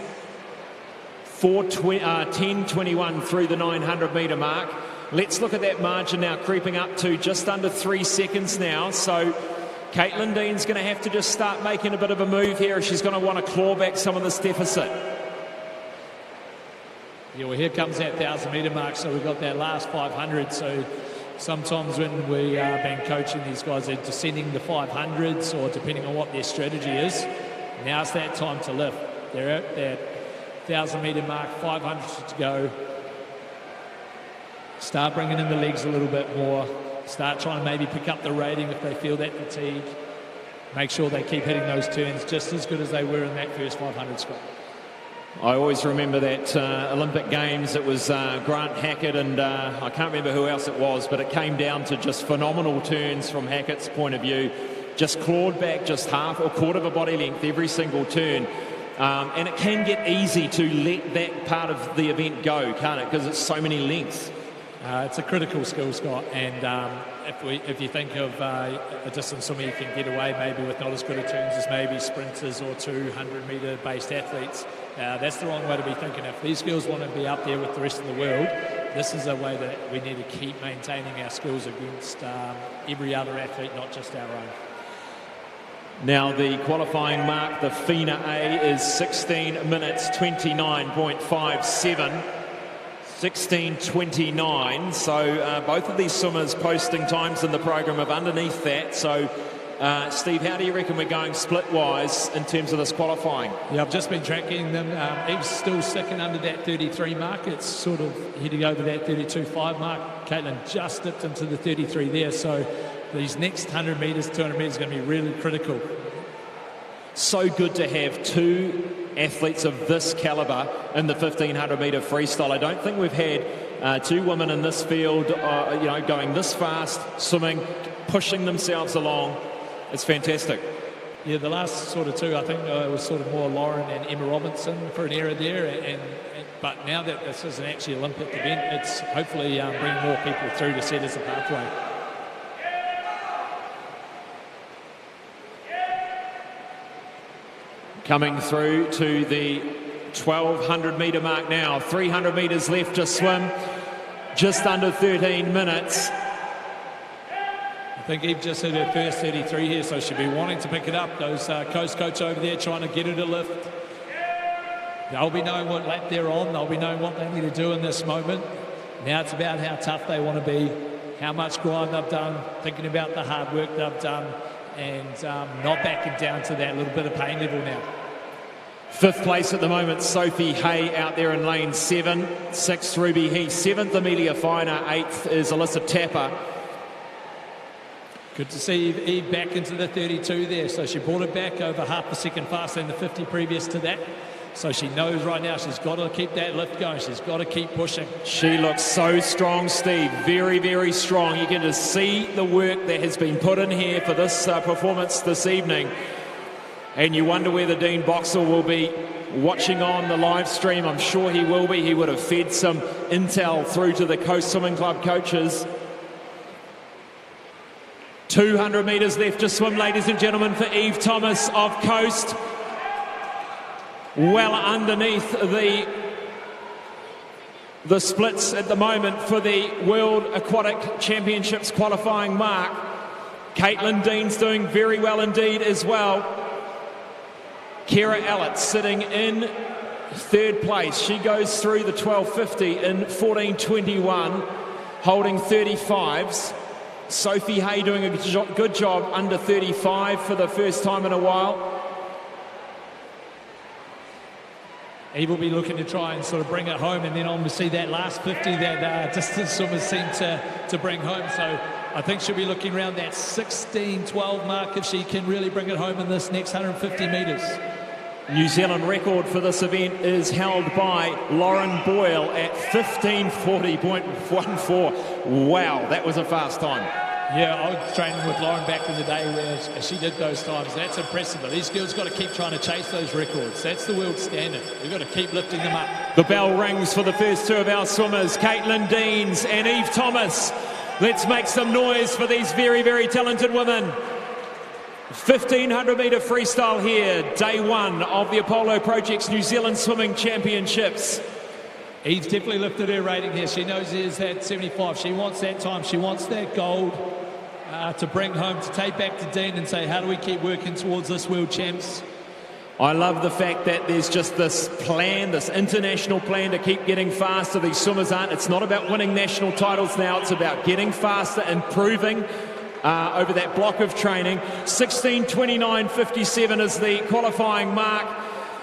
10:21 through the 900 metre mark. Let's look at that margin now, creeping up to just under 3 seconds now. So Caitlin Dean's going to have to just start making a bit of a move here if she's going to want to claw back some of this deficit. Yeah, well, here comes that 1,000 metre mark, so we've got that last 500. So sometimes when we have been coaching these guys, they're descending the 500s, or depending on what their strategy is. Now's that time to lift. They're at that 1,000 metre mark, 500 to go. Start bringing in the legs a little bit more. Start trying to maybe pick up the rating if they feel that fatigue. Make sure they keep hitting those turns just as good as they were in that first 500 squat. I always remember that Olympic Games. It was Grant Hackett and I can't remember who else it was, but it came down to just phenomenal turns from Hackett's point of view. Just clawed back just half or quarter of a body length every single turn. And it can get easy to let that part of the event go, can't it? Because it's so many lengths. It's a critical skill, Scott, and if you think of a distance swimmer, you can get away maybe with not as good a turns as maybe sprinters or 200 metre based athletes. That's the wrong way to be thinking. If these girls want to be up there with the rest of the world, this is a way that we need to keep maintaining our skills against every other athlete, not just our own. Now the qualifying mark, the FINA A, is 16 minutes 29.57. 16:29. So both of these swimmers posting times in the program of underneath that. So Steve, how do you reckon we're going split-wise in terms of this qualifying? Yeah, I've just been tracking them. Eve's still sticking under that 33 mark. It's sort of heading over that 32.5 mark. Caitlin just dipped into the 33 there. So these next 100 metres, 200 metres is going to be really critical. So good to have two athletes of this calibre in the 1500 metre freestyle. I don't think we've had two women in this field, going this fast, swimming, pushing themselves along. It's fantastic. Yeah, the last sort of two, I think it was sort of more Lauren and Emma Robinson for an era there. But now that this is an actually Olympic event, it's hopefully bringing more people through to set as a pathway. Coming through to the 1200 metre mark now. 300 metres left to swim. Just under 13 minutes. I think Eve just hit her first 33 here, so she'll be wanting to pick it up. Those coast coach over there trying to get her to lift. They'll be knowing what lap they're on. They'll be knowing what they need to do in this moment. Now it's about how tough they want to be, how much grind they've done, thinking about the hard work they've done, and not backing down to that little bit of pain level now. Fifth place at the moment, Sophie Hay out there in lane 7. Sixth, Ruby He. Seventh, Amelia Finer. Eighth is Alyssa Tapper. Good to see Eve back into the 32 there. So she brought it back over half a second faster than the 50 previous to that. So she knows right now she's got to keep that lift going. She's got to keep pushing. She looks so strong, Steve. Very, very strong. You can just see the work that has been put in here for this performance this evening. And you wonder whether Dean Boxall will be watching on the live stream. I'm sure he will be. He would have fed some intel through to the Coast Swimming Club coaches. 200 metres left to swim, ladies and gentlemen, for Eve Thomas of Coast. Well underneath the splits at the moment for the World Aquatic Championships qualifying mark. Caitlin Dean's doing very well indeed as well. Kira Allett sitting in third place. She goes through the 1250 in 14:21, holding 35s. Sophie Hay doing a good job under 35 for the first time in a while. Eve will be looking to try and sort of bring it home, and then obviously that last 50 that distance swimmers seem to bring home. So I think she'll be looking around that 16:12 mark if she can really bring it home in this next 150 metres. New Zealand record for this event is held by Lauren Boyle at 15:40.14. Wow, that was a fast time. Yeah, I was training with Lauren back in the day where she did those times. That's impressive. But these girls got to keep trying to chase those records. That's the world standard. We've got to keep lifting them up. The bell rings for the first two of our swimmers, Caitlin Deans and Eve Thomas. Let's make some noise for these very, very talented women. 1500 metre freestyle here, day one of the Apollo Project's New Zealand Swimming Championships. Eve's definitely lifted her rating here. She knows there's that 75. She wants that time. She wants that gold to bring home, to take back to Dean and say, how do we keep working towards this World Champs? I love the fact that there's just this plan, this international plan to keep getting faster. These swimmers aren't. It's not about winning national titles now. It's about getting faster, improving over that block of training. 16:29.57 is the qualifying mark.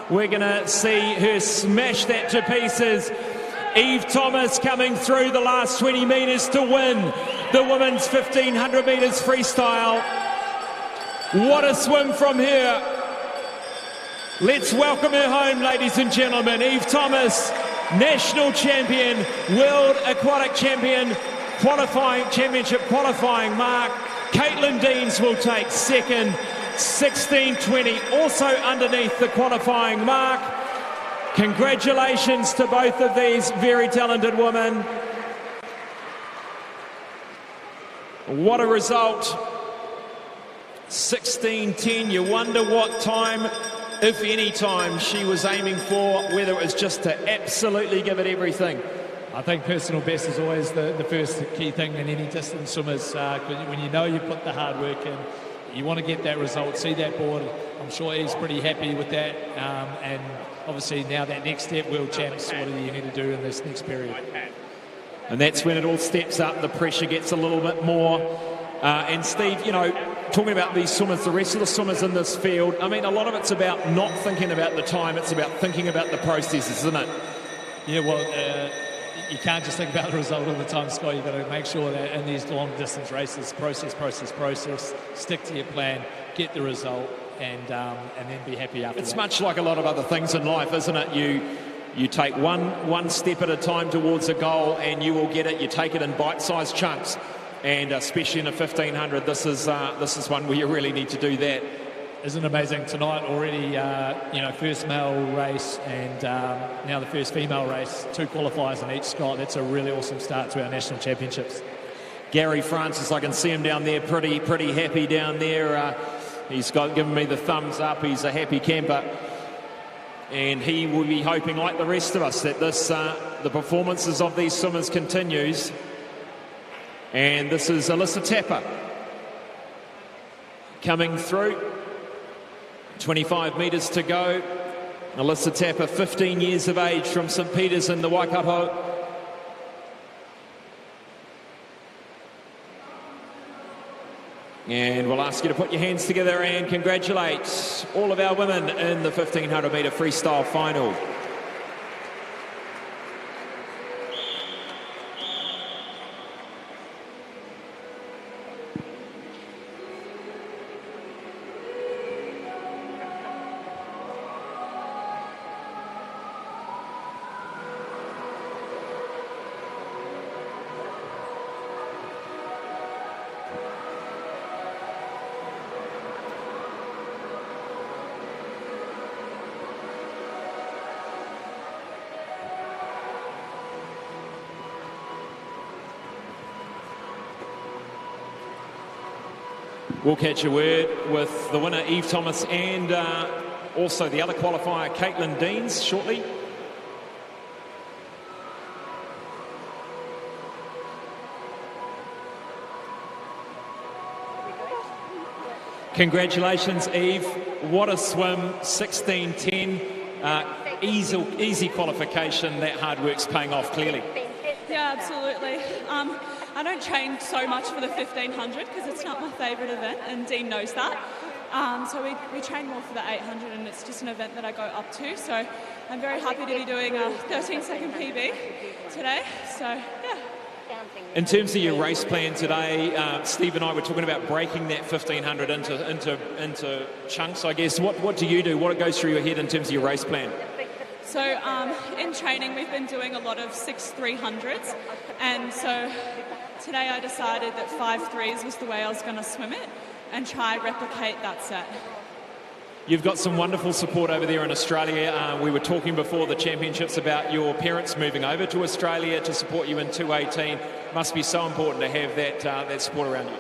We're going to see her smash that to pieces. Eve Thomas coming through the last 20 metres to win the women's 1500 metres freestyle. What a swim from her. Let's welcome her home, ladies and gentlemen. Eve Thomas, national champion, World Aquatic Champion, championship qualifying mark. Caitlin Deans will take second, 16:20, also underneath the qualifying mark. Congratulations to both of these very talented women. What a result. 16:10. You wonder what time, if any time, she was aiming for, whether it was just to absolutely give it everything. I think personal best is always the first key thing in any distance swimmers. When you know you put the hard work in, you want to get that result, see that board. I'm sure he's pretty happy with that. And obviously now that next step, world champs, what do you need to do in this next period? And that's when it all steps up, the pressure gets a little bit more. And Steve, you know, talking about these swimmers, the rest of the swimmers in this field, I mean, a lot of it's about not thinking about the time, it's about thinking about the processes, isn't it? Yeah, well, you can't just think about the result all the time, Scott. You've got to make sure that in these long-distance races, process, stick to your plan, get the result, and then be happy after It's that. much like a lot of other things in life, isn't it? You take one step at a time towards a goal and you will get it. You take it in bite-sized chunks. And especially in a 1500, this is one where you really need to do that. Isn't it amazing? Tonight already, first male race and now the first female race, 2 qualifiers in each, Scott. That's a really awesome start to our national championships. Gary Francis, I can see him down there, pretty happy down there. He's given me the thumbs up. He's a happy camper. And he will be hoping, like the rest of us, that the performances of these swimmers continues. And this is Alyssa Tapper coming through. 25 metres to go. Alyssa Tapper, 15 years of age, from St Peter's in the Waikato. And we'll ask you to put your hands together and congratulate all of our women in the 1500 metre freestyle final. We'll catch a word with the winner, Eve Thomas, and also the other qualifier, Caitlin Deans, shortly. Congratulations, Eve. What a swim, 16:10. Easy qualification. That hard work's paying off, clearly. Yeah, absolutely. I don't train so much for the 1500 because it's not my favourite event, and Dean knows that. So we train more for the 800, and it's just an event that I go up to. So I'm very happy to be doing a 13-second PB today. So, yeah. In terms of your race plan today, Steve and I were talking about breaking that 1500 into chunks, I guess. What do you do? What goes through your head in terms of your race plan? So in training, we've been doing a lot of 6 300s, and so today I decided that 5 3s was the way I was going to swim it and try replicate that set. You've got some wonderful support over there in Australia. We were talking before the championships about your parents moving over to Australia to support you in 218. Must be so important to have that support around you.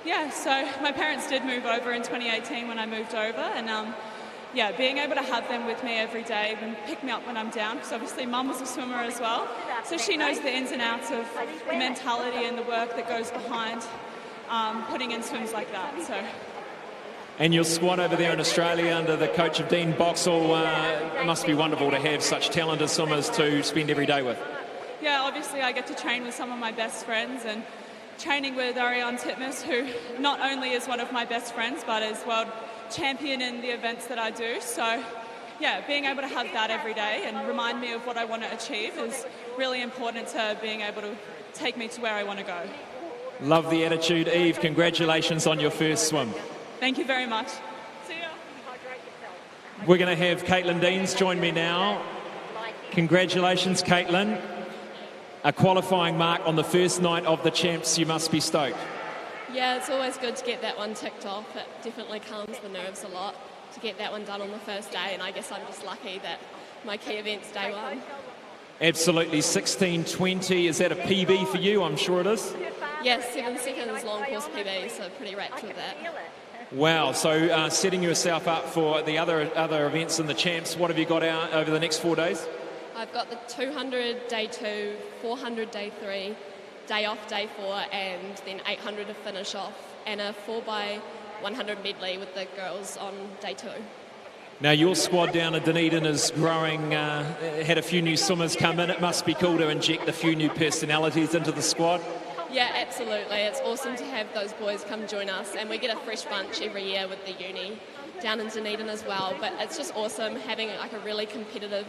Yeah, so my parents did move over in 2018 when I moved over, and yeah, being able to have them with me every day and pick me up when I'm down, because obviously Mum was a swimmer as well, so she knows the ins and outs of the mentality and the work that goes behind putting in swims like that. So. And your squad over there in Australia under the coach of Dean Boxall, it must be wonderful to have such talented swimmers to spend every day with. Yeah, obviously I get to train with some of my best friends, and training with Ariane Titmus, who not only is one of my best friends but is world champion in the events that I do. So yeah, being able to have that every day and remind me of what I want to achieve is really important to being able to take me to where I want to go. Love the attitude, Eve. Congratulations on your first swim. Thank you very much. See ya. We're going to have Caitlin Deans join me now. Congratulations, Caitlin. A qualifying mark on the first night of the champs. You must be stoked. Yeah, it's always good to get that one ticked off. It definitely calms the nerves a lot to get that one done on the first day, and I guess I'm just lucky that my key event's day one. Absolutely. 16:20. Is that a PB for you? I'm sure it is. Yeah, 7 seconds long course PB, so pretty rapt with that. Wow. So setting yourself up for the other events in the champs. What have you got out over the next 4 days? I've got the 200 day 2, 400 day 3, day off day 4, and then 800 to finish off, and a 4x 100 medley with the girls on day 2. Now, your squad down at Dunedin is growing, had a few new swimmers come in. It must be cool to inject a few new personalities into the squad. Yeah, absolutely. It's awesome to have those boys come join us, and we get a fresh bunch every year with the uni down in Dunedin as well. But it's just awesome having like a really competitive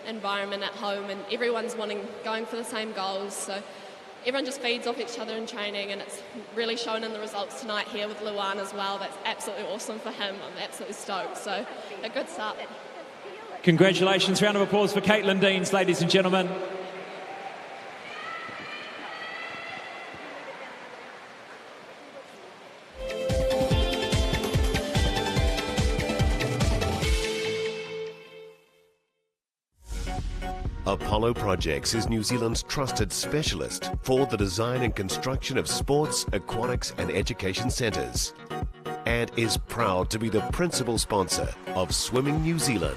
environment at home, and everyone's going for the same goals. So everyone just feeds off each other in training, and it's really shown in the results tonight here with Luan as well. That's absolutely awesome for him. I'm absolutely stoked. So a good start. Congratulations. Round of applause for Caitlin Deans, ladies and gentlemen. Apollo Projects is New Zealand's trusted specialist for the design and construction of sports, aquatics and education centres, and is proud to be the principal sponsor of Swimming New Zealand.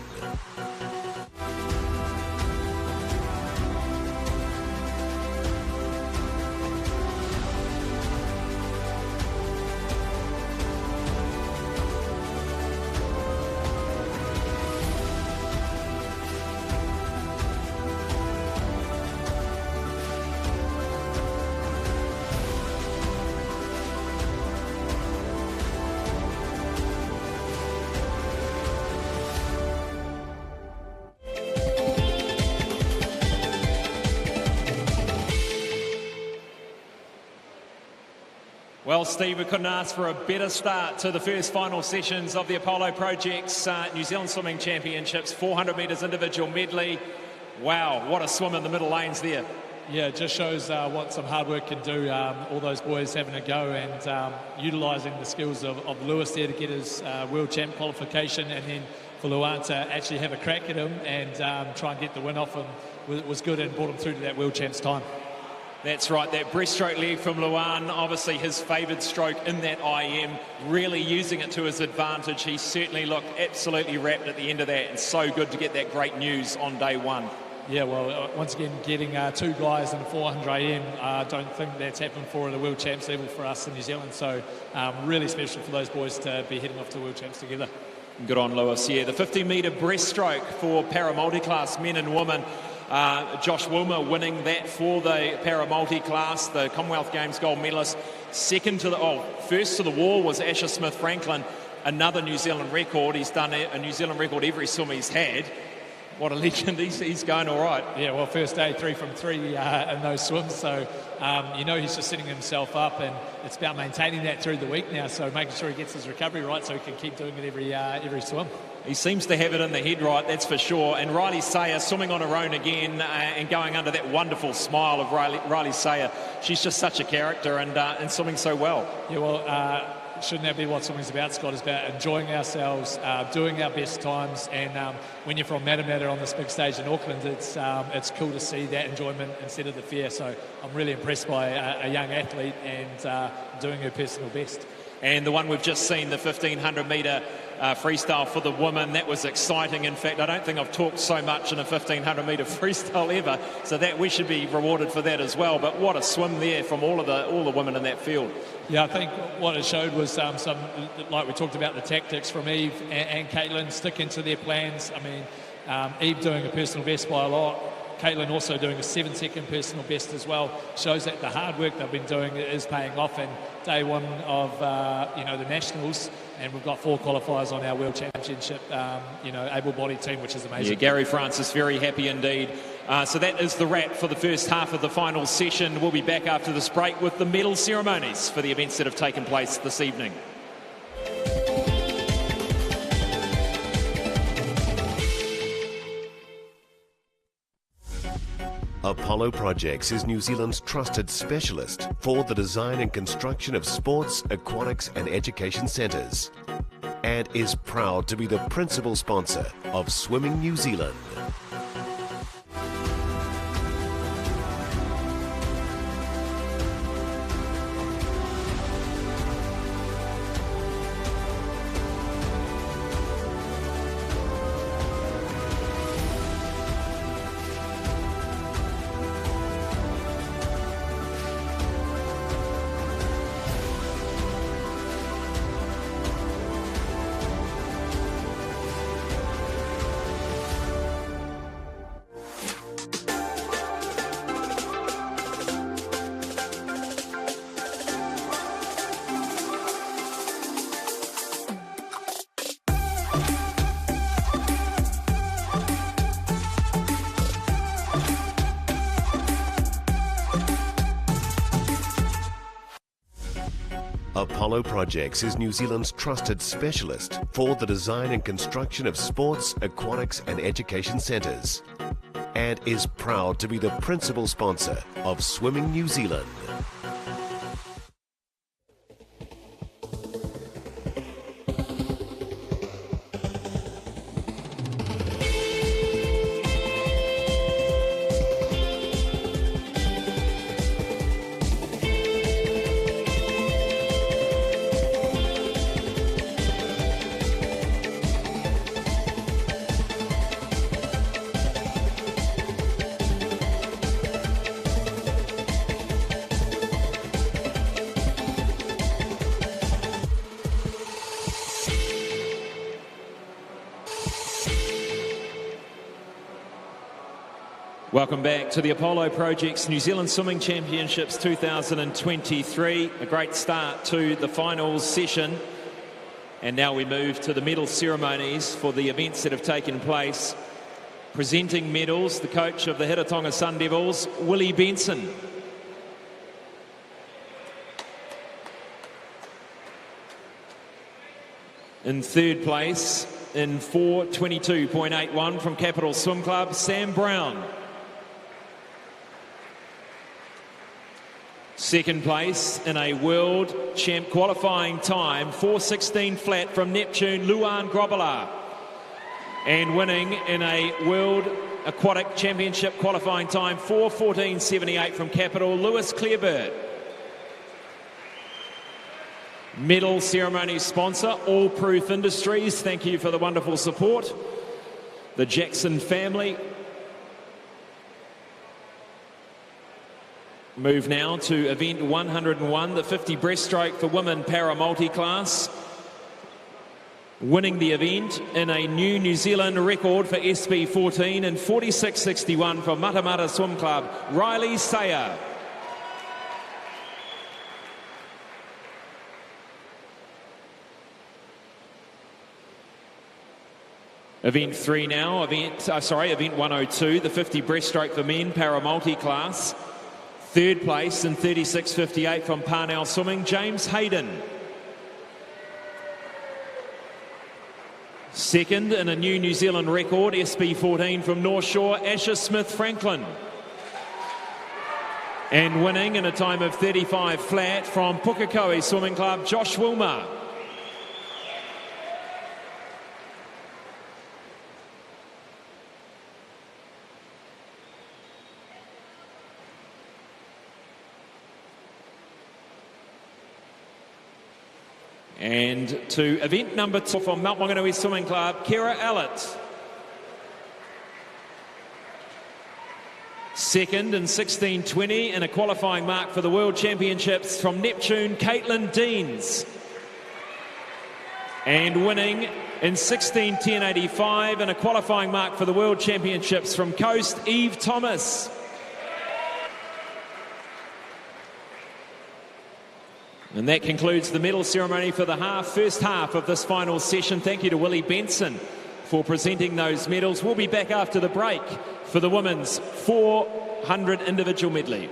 Well, Steve, we couldn't ask for a better start to the first final sessions of the Apollo Projects New Zealand Swimming Championships, 400 metres individual medley. Wow, what a swim in the middle lanes there. Yeah, it just shows what some hard work can do. All those boys having a go and utilising the skills of Lewis there to get his World Champ qualification, and then for Luan to actually have a crack at him and try and get the win off him was good and brought him through to that World Champs time. That's right, that breaststroke leg from Luan, obviously his favoured stroke in that IM, really using it to his advantage. He certainly looked absolutely wrapped at the end of that, and so good to get that great news on day one. Yeah, well, once again, getting 2 guys in 400 AM, I don't think that's happened for the World Champs level for us in New Zealand, so really special for those boys to be heading off to World Champs together. Good on Lewis, yeah. The 50-metre breaststroke for para-multi-class men and women. Josh Wilmer winning that for the para-multi-class, the Commonwealth Games gold medalist. First to the wall was Asher Smith-Franklin, another New Zealand record. He's done a New Zealand record every swim he's had. What a legend, he's going all right. Yeah, well, first day 3 from 3 in those swims, so he's just setting himself up, and it's about maintaining that through the week now, so making sure he gets his recovery right so he can keep doing it every swim. He seems to have it in the head right, that's for sure. And Riley Sayer swimming on her own again and going under that wonderful smile of Riley Sayer. She's just such a character and swimming so well. Yeah, well, shouldn't that be what swimming's about, Scott? It's about enjoying ourselves, doing our best times, and when you're from Matamata on this big stage in Auckland, it's cool to see that enjoyment instead of the fear. So I'm really impressed by a young athlete and doing her personal best. And the one we've just seen, the 1500-metre freestyle for the women, that was exciting. In fact, I don't think I've talked so much in a 1500-metre freestyle ever, so that we should be rewarded for that as well. But what a swim there from all the women in that field. Yeah, I think what it showed was some, like we talked about, the tactics from Eve and Caitlin sticking to their plans. I mean, Eve doing a personal best by a lot. Caitlin also doing a 7-second personal best as well. Shows that the hard work they've been doing is paying off. And day one of the Nationals, and we've got 4 qualifiers on our World Championship, able-bodied team, which is amazing. Yeah, Gary Francis very happy indeed. So that is the wrap for the first half of the final session. We'll be back after this break with the medal ceremonies for the events that have taken place this evening. Apollo Projects is New Zealand's trusted specialist for the design and construction of sports, aquatics and education centres, and is proud to be the principal sponsor of Swimming New Zealand. Apollo Projects is New Zealand's trusted specialist for the design and construction of sports, aquatics and education centres, and is proud to be the principal sponsor of Swimming New Zealand. Welcome back to the Apollo Projects New Zealand Swimming Championships 2023. A great start to the finals session. And now we move to the medal ceremonies for the events that have taken place. Presenting medals, the coach of the Hiratonga Sun Devils, Willie Benson. In third place, in 4:22.81 from Capital Swim Club, Sam Brown. Second place in a world champ qualifying time, 4:16 flat from Neptune, Luan Grobela. And winning in a world aquatic championship qualifying time, 4:14.78 from Capital, Lewis Clearbird. Medal ceremony sponsor, All Proof Industries. Thank you for the wonderful support. The Jackson family. Move now to event 101, the 50 breaststroke for women para multi-class. Winning the event in a new New Zealand record for SB14 in 46.61 from Matamata Swim Club, Riley Sayer. Event 3 now, event 102, the 50 breaststroke for men para multi-class. Third place in 36.58 from Parnell Swimming, James Hayden. Second in a new New Zealand record, SB14 from North Shore, Asher Smith Franklin. And winning in a time of 35 flat from Pukekohe Swimming Club, Josh Wilmer. And to event number 2 from Mount Wanganui Swimming Club, Kira Allett. Second in 16.20 and a qualifying mark for the World Championships from Neptune, Caitlin Deans. And winning in 16.10.85 and a qualifying mark for the World Championships from Coast, Eve Thomas. And that concludes the medal ceremony for the first half of this final session. Thank you to Willie Benson for presenting those medals. We'll be back after the break for the women's 400 individual medley.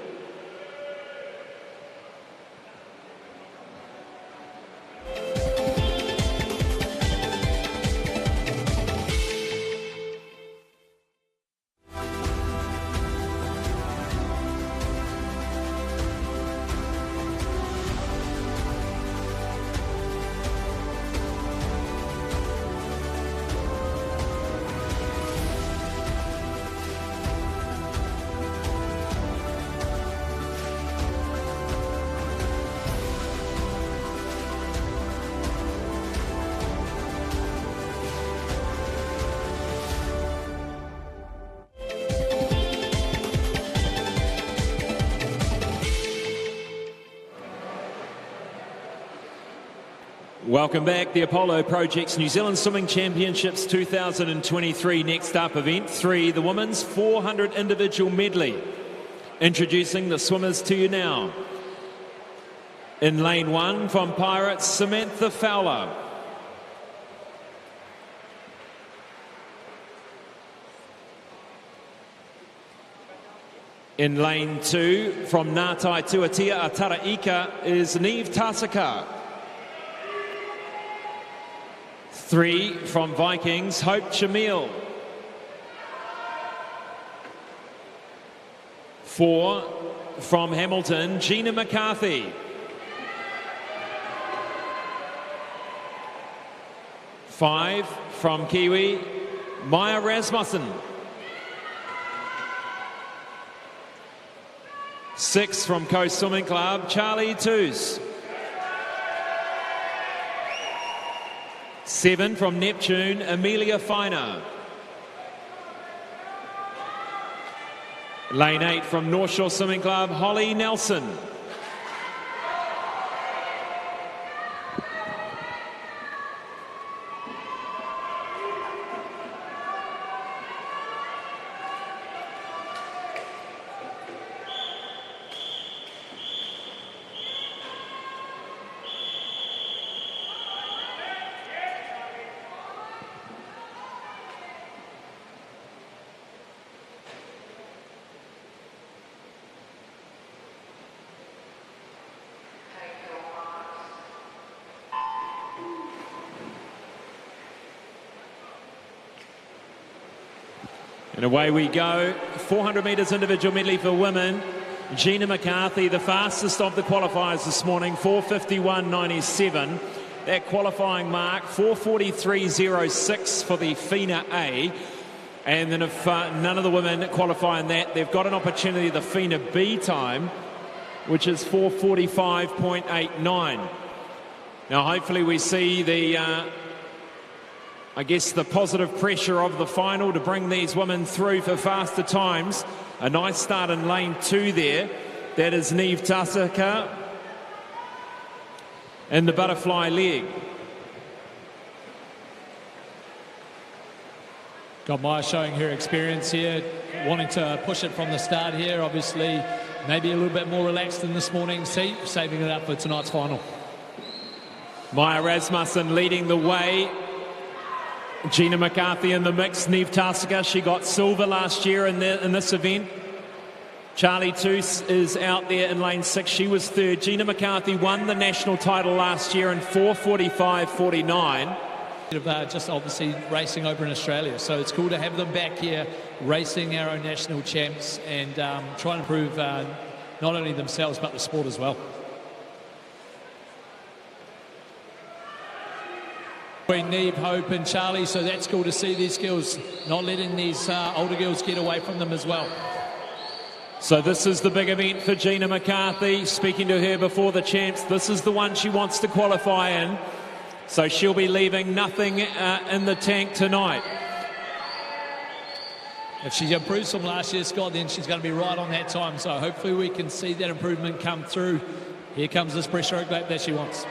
Welcome back. The Apollo Projects New Zealand Swimming Championships 2023. Next up, event 3, the women's 400 individual medley. Introducing the swimmers to you now. In lane 1 from Pirates, Samantha Fowler. In lane 2, from Ngātai Tuatea Ataraika, is Neve Tasaka. 3, from Vikings, Hope Chamil. 4, from Hamilton, Gina McCarthy. 5, from Kiwi, Maya Rasmussen. 6, from Coast Swimming Club, Charlie Toos. 7, from Neptune, Amelia Feiner. Lane 8, from North Shore Swimming Club, Holly Nelson. And away we go. 400 metres individual medley for women. Gina McCarthy, the fastest of the qualifiers this morning, 4:51.97. That qualifying mark, 4:43.06 for the FINA A. And then if none of the women qualify in that, they've got an opportunity, the FINA B time, which is 4:45.89. Now, hopefully we see the I guess the positive pressure of the final to bring these women through for faster times. A nice start in lane 2 there. That is Neve Tasaka in the butterfly leg. Got Maya showing her experience here, wanting to push it from the start here. Obviously, maybe a little bit more relaxed than this morning's heat, saving it up for tonight's final. Maya Rasmussen leading the way. Gina McCarthy in the mix. Neve Tasaka, she got silver last year in this event. Charlie Toos is out there in lane 6. She was 3rd. Gina McCarthy won the national title last year in 4:45.49. Just obviously racing over in Australia, so it's cool to have them back here racing our own national champs and trying to prove not only themselves but the sport as well. Between Neve, Hope and Charlie, so that's cool to see these girls not letting these older girls get away from them as well. So this is the big event for Gina McCarthy. Speaking to her before the champs, this is the one she wants to qualify in. So she'll be leaving nothing in the tank tonight. If she improves from last year, Scott, then she's going to be right on that time. So hopefully we can see that improvement come through. Here comes this breaststroke lap that she wants.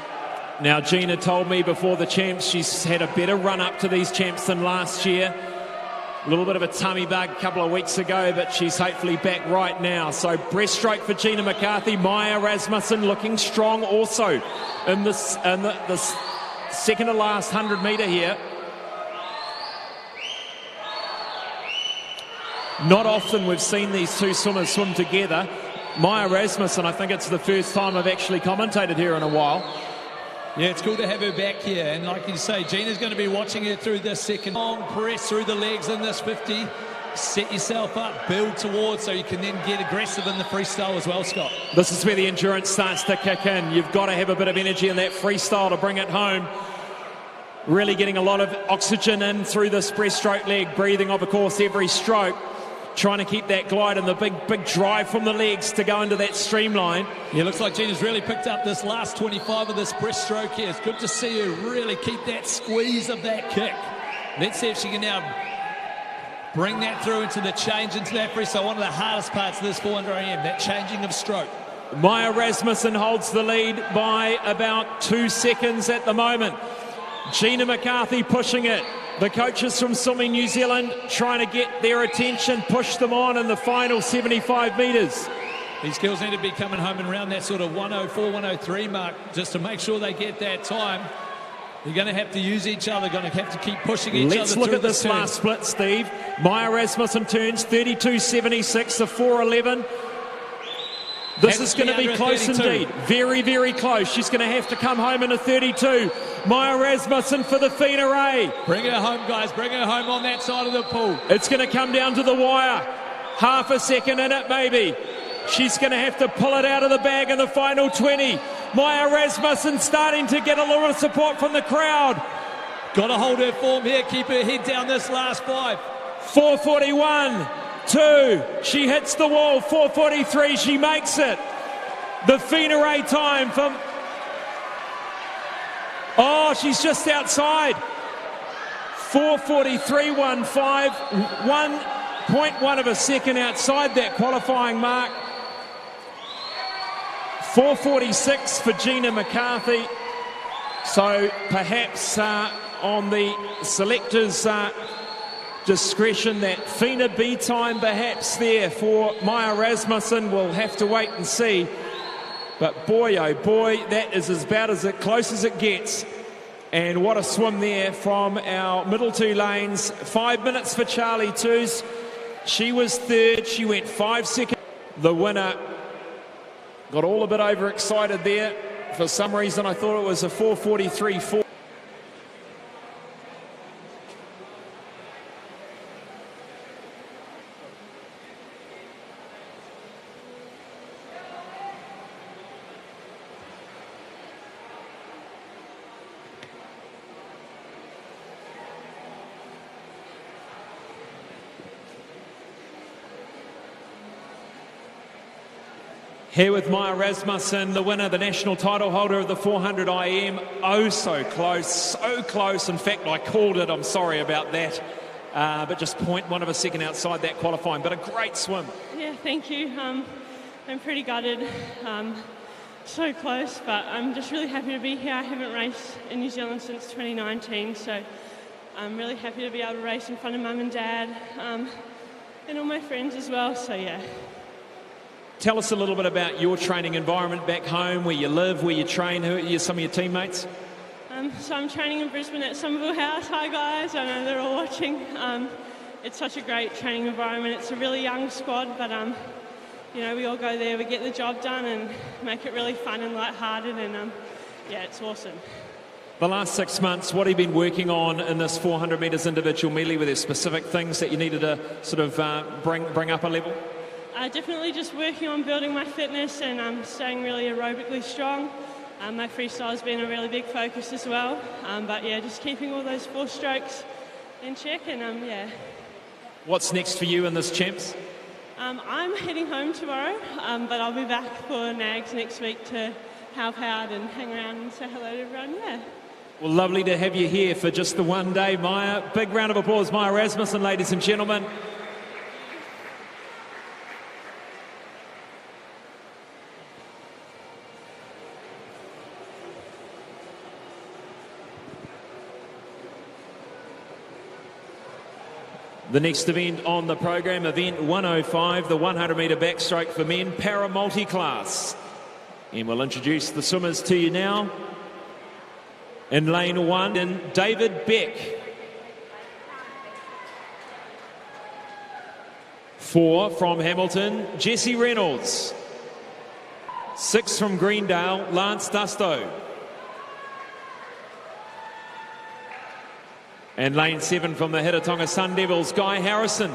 Now, Gina told me before the champs she's had a better run up to these champs than last year. A little bit of a tummy bug a couple of weeks ago, but she's hopefully back right now. So breaststroke for Gina McCarthy. Maya Rasmussen looking strong also in the second to last 100 metre here. Not often we've seen these two swimmers swim together. Maya Rasmussen, I think it's the first time I've actually commentated here in a while. Yeah, it's cool to have her back here. And like you say, Gina's going to be watching her through this second. Long press through the legs in this 50. Set yourself up, build towards so you can then get aggressive in the freestyle as well, Scott. This is where the endurance starts to kick in. You've got to have a bit of energy in that freestyle to bring it home. Really getting a lot of oxygen in through this breaststroke leg, breathing of course every stroke. Trying to keep that glide and the big drive from the legs to go into that streamline. Yeah, looks like Gina's really picked up this last 25 of this breaststroke here. It's good to see her really keep that squeeze of that kick. Let's see if she can now bring that through into the change into that freestyle. One of the hardest parts of this 400 AM, that changing of stroke. Maya Rasmussen holds the lead by about 2 seconds at the moment. Gina McCarthy pushing it. The coaches from Swimming New Zealand trying to get their attention, push them on in the final 75 metres. These girls need to be coming home and around that sort of 104, 103 mark just to make sure they get that time. You're going to have to use each other, going to have to keep pushing each other. Let's look at this last split, Steve. Maya Rasmussen turns 32.76 to 4.11. This is going to be close indeed. Very, very close. She's going to have to come home in a 32. Maya Rasmussen for the Fina Ray. Bring her home, guys. Bring her home on that side of the pool. It's going to come down to the wire. Half a second in it, maybe. She's going to have to pull it out of the bag in the final 20. Maya Rasmussen starting to get a lot of support from the crowd. Got to hold her form here. Keep her head down this last 5. 4:41. 2. She hits the wall. 4:43. She makes it. The Fina Ray time from... Oh, she's just outside. 4:43.15. 1.1 of a second outside that qualifying mark. 4:46 for Gina McCarthy. So perhaps on the selectors' discretion, that Fina B time perhaps there for Maya Rasmussen. We'll have to wait and see. But boy, oh boy, that is about as close as it gets. And what a swim there from our middle 2 lanes. 5 minutes for Charlie Toos. She was third. She went 5 seconds. The winner got all a bit overexcited there. For some reason, I thought it was a 4:43.4. Here with Maya Rasmussen, the winner, the national title holder of the 400 IM. Oh, so close, so close. In fact, I called it. I'm sorry about that. But just 0.1 of a second outside that qualifying. But a great swim. Yeah, thank you. I'm pretty gutted. So close, but I'm just really happy to be here. I haven't raced in New Zealand since 2019, so I'm really happy to be able to race in front of Mum and Dad and all my friends as well. So, yeah. Tell us a little bit about your training environment back home, where you live, where you train, who are some of your teammates? So I'm training in Brisbane at Somerville House. Hi guys, I know they're all watching. It's such a great training environment. It's a really young squad, but you know, we all go there, we get the job done and make it really fun and lighthearted, and yeah, it's awesome. The last 6 months, what have you been working on in this 400 metres individual medley? Were there specific things that you needed to sort of bring up a level? Definitely just working on building my fitness and staying really aerobically strong. My freestyle has been a really big focus as well. But yeah, just keeping all those 4 strokes in check, and yeah. What's next for you in this Champs? I'm heading home tomorrow, but I'll be back for NAGS next week to help out and hang around and say hello to everyone, yeah. Well, lovely to have you here for just the one day, Maya. Big round of applause, Maya Rasmussen, ladies and gentlemen. The next event on the program, event 105, the 100 metre backstroke for men, para multi-class. And we'll introduce the swimmers to you now. In lane 1, and David Beck. 4 from Hamilton, Jesse Reynolds. 6 from Greendale, Lance Dusto. And lane 7 from the Hitatonga Sun Devils, Guy Harrison.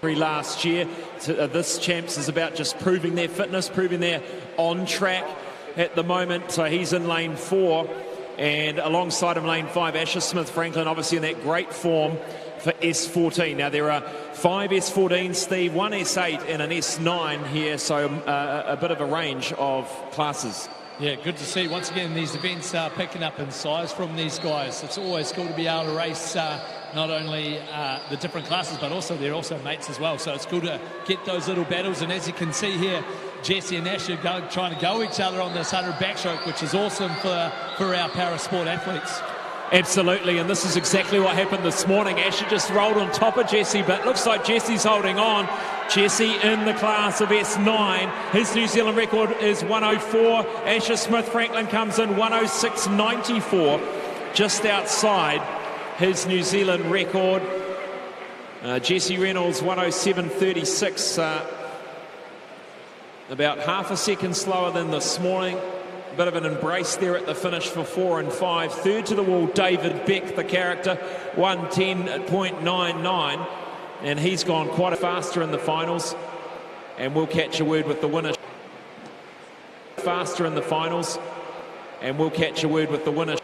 Last year, this Champs is about just proving their fitness, proving they're on track at the moment. So he's in lane 4, And alongside him, lane 5, Asher Smith-Franklin, obviously in that great form for S14. Now, there are 5 S14s, Steve, 1 S8 and an S9 here, so a bit of a range of classes. Yeah, good to see. Once again, these events are picking up in size from these guys. It's always cool to be able to race not only the different classes, but also they're also mates as well. So it's cool to get those little battles. And as you can see here, Jesse and Ash are trying to go each other on this 100 backstroke, which is awesome for our para-sport athletes. Absolutely, and this is exactly what happened this morning. Asher just rolled on top of Jesse, but looks like Jesse's holding on. Jesse in the class of S9. His New Zealand record is 104. Asher Smith-Franklin comes in 106.94, just outside his New Zealand record. Jesse Reynolds 107.36, about half a second slower than this morning. A bit of an embrace there at the finish for 4 and 5. Third to the wall, David Beck, the character, 110.99. And he's gone quite faster in the finals. And we'll catch a word with the winner. Faster in the finals. And we'll catch a word with the winner.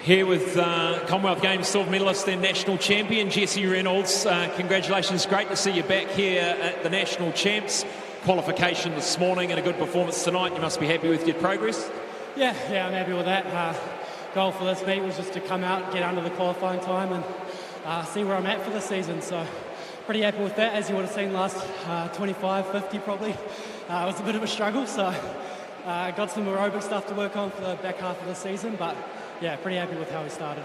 Here with Commonwealth Games silver medalist and national champion Jesse Reynolds. Congratulations, great to see you back here at the National Champs. Qualification this morning and a good performance tonight. You must be happy with your progress. Yeah, I'm happy with that. Goal for this meet was just to come out, get under the qualifying time and see where I'm at for the season. So pretty happy with that. As you would have seen last 25, 50 probably. It was a bit of a struggle, so got some aerobic stuff to work on for the back half of the season, but yeah, pretty happy with how we started.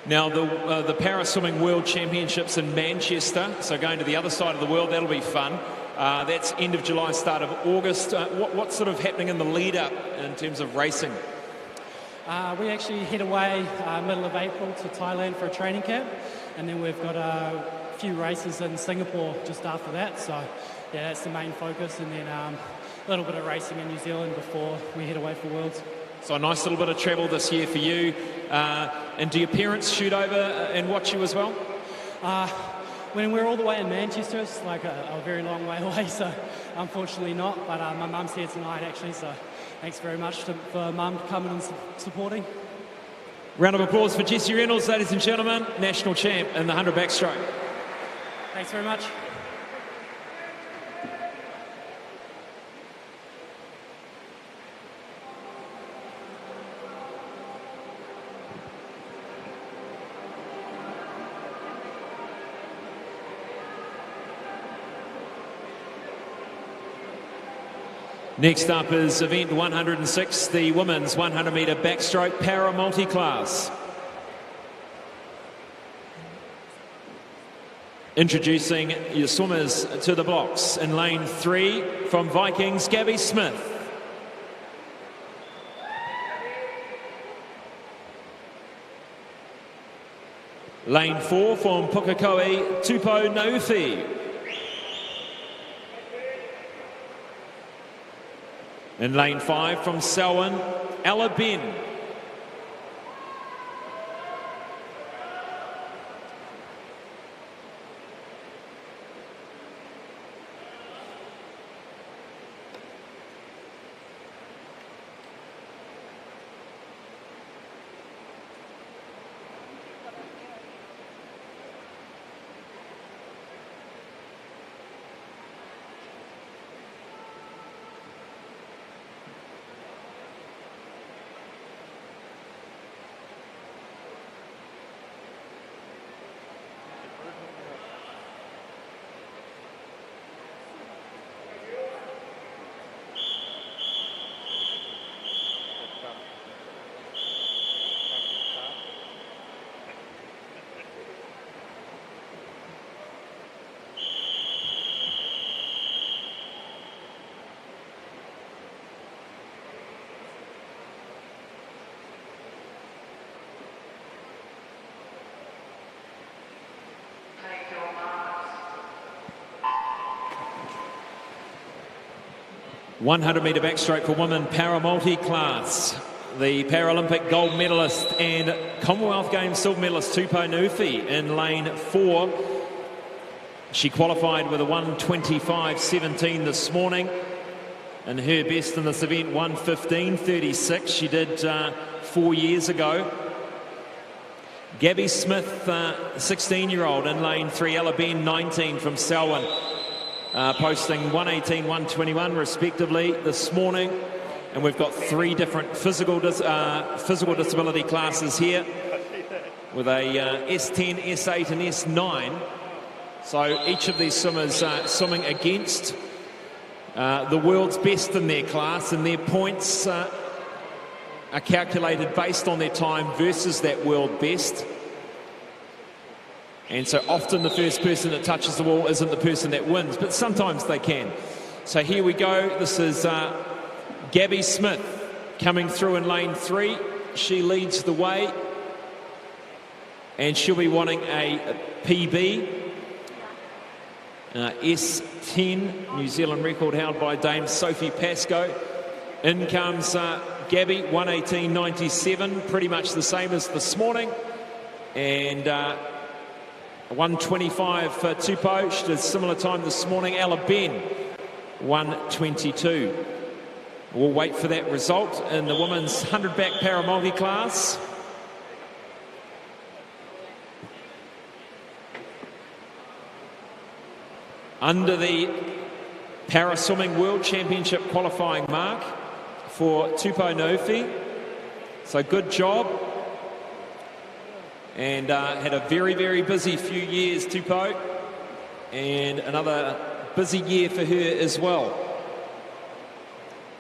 Now, the Para Swimming World Championships in Manchester, so going to the other side of the world, that'll be fun. That's end of July, start of August. What's sort of happening in the lead-up in terms of racing? We actually head away middle of April to Thailand for a training camp, and then we've got a few races in Singapore just after that. So, yeah, that's the main focus, and then a little bit of racing in New Zealand before we head away for Worlds. So a nice little bit of travel this year for you. And do your parents shoot over and watch you as well? When we're all the way in Manchester, it's like a very long way away, so unfortunately not. But my mum's here tonight, actually, so thanks very much for mum coming and supporting. Round of applause for Jesse Reynolds, ladies and gentlemen, national champ in the 100 backstroke. Thanks very much. Next up is event 106, the women's 100-metre backstroke para multi-class. Introducing your swimmers to the blocks. In lane 3 from Vikings, Gabby Smith. Lane 4 from Pukekohe, Tupo Naufi. In lane 5 from Selwyn, Ella Ben. 100 metre backstroke for women para multi-class. The Paralympic gold medalist and Commonwealth Games silver medalist Tupou Nufi in lane 4. She qualified with a 1:25.17 this morning, and her best in this event 1:15.36. She did 4 years ago. Gabby Smith, 16-year-old in lane 3. Ella Ben, 19 from Selwyn, posting 1:18, 1:21 respectively this morning. And we've got 3 different physical disability classes here with a S10, S8 and S9. So each of these swimmers are swimming against the world's best in their class, and their points are calculated based on their time versus that world best. And so often the first person that touches the wall isn't the person that wins, but sometimes they can. So here we go. This is Gabby Smith coming through in lane 3. She leads the way, and she'll be wanting a PB. S10, New Zealand record held by Dame Sophie Pascoe. In comes Gabby, 1:18.97, pretty much the same as this morning. And 1:25 for Tupou. She did a similar time this morning. Ella Ben, 1:22. We'll wait for that result in the women's 100 back para multi class. Under the Para Swimming World Championship qualifying mark for Tupou Nufi. So good job. And had a very, very busy few years, Tupou. And another busy year for her as well.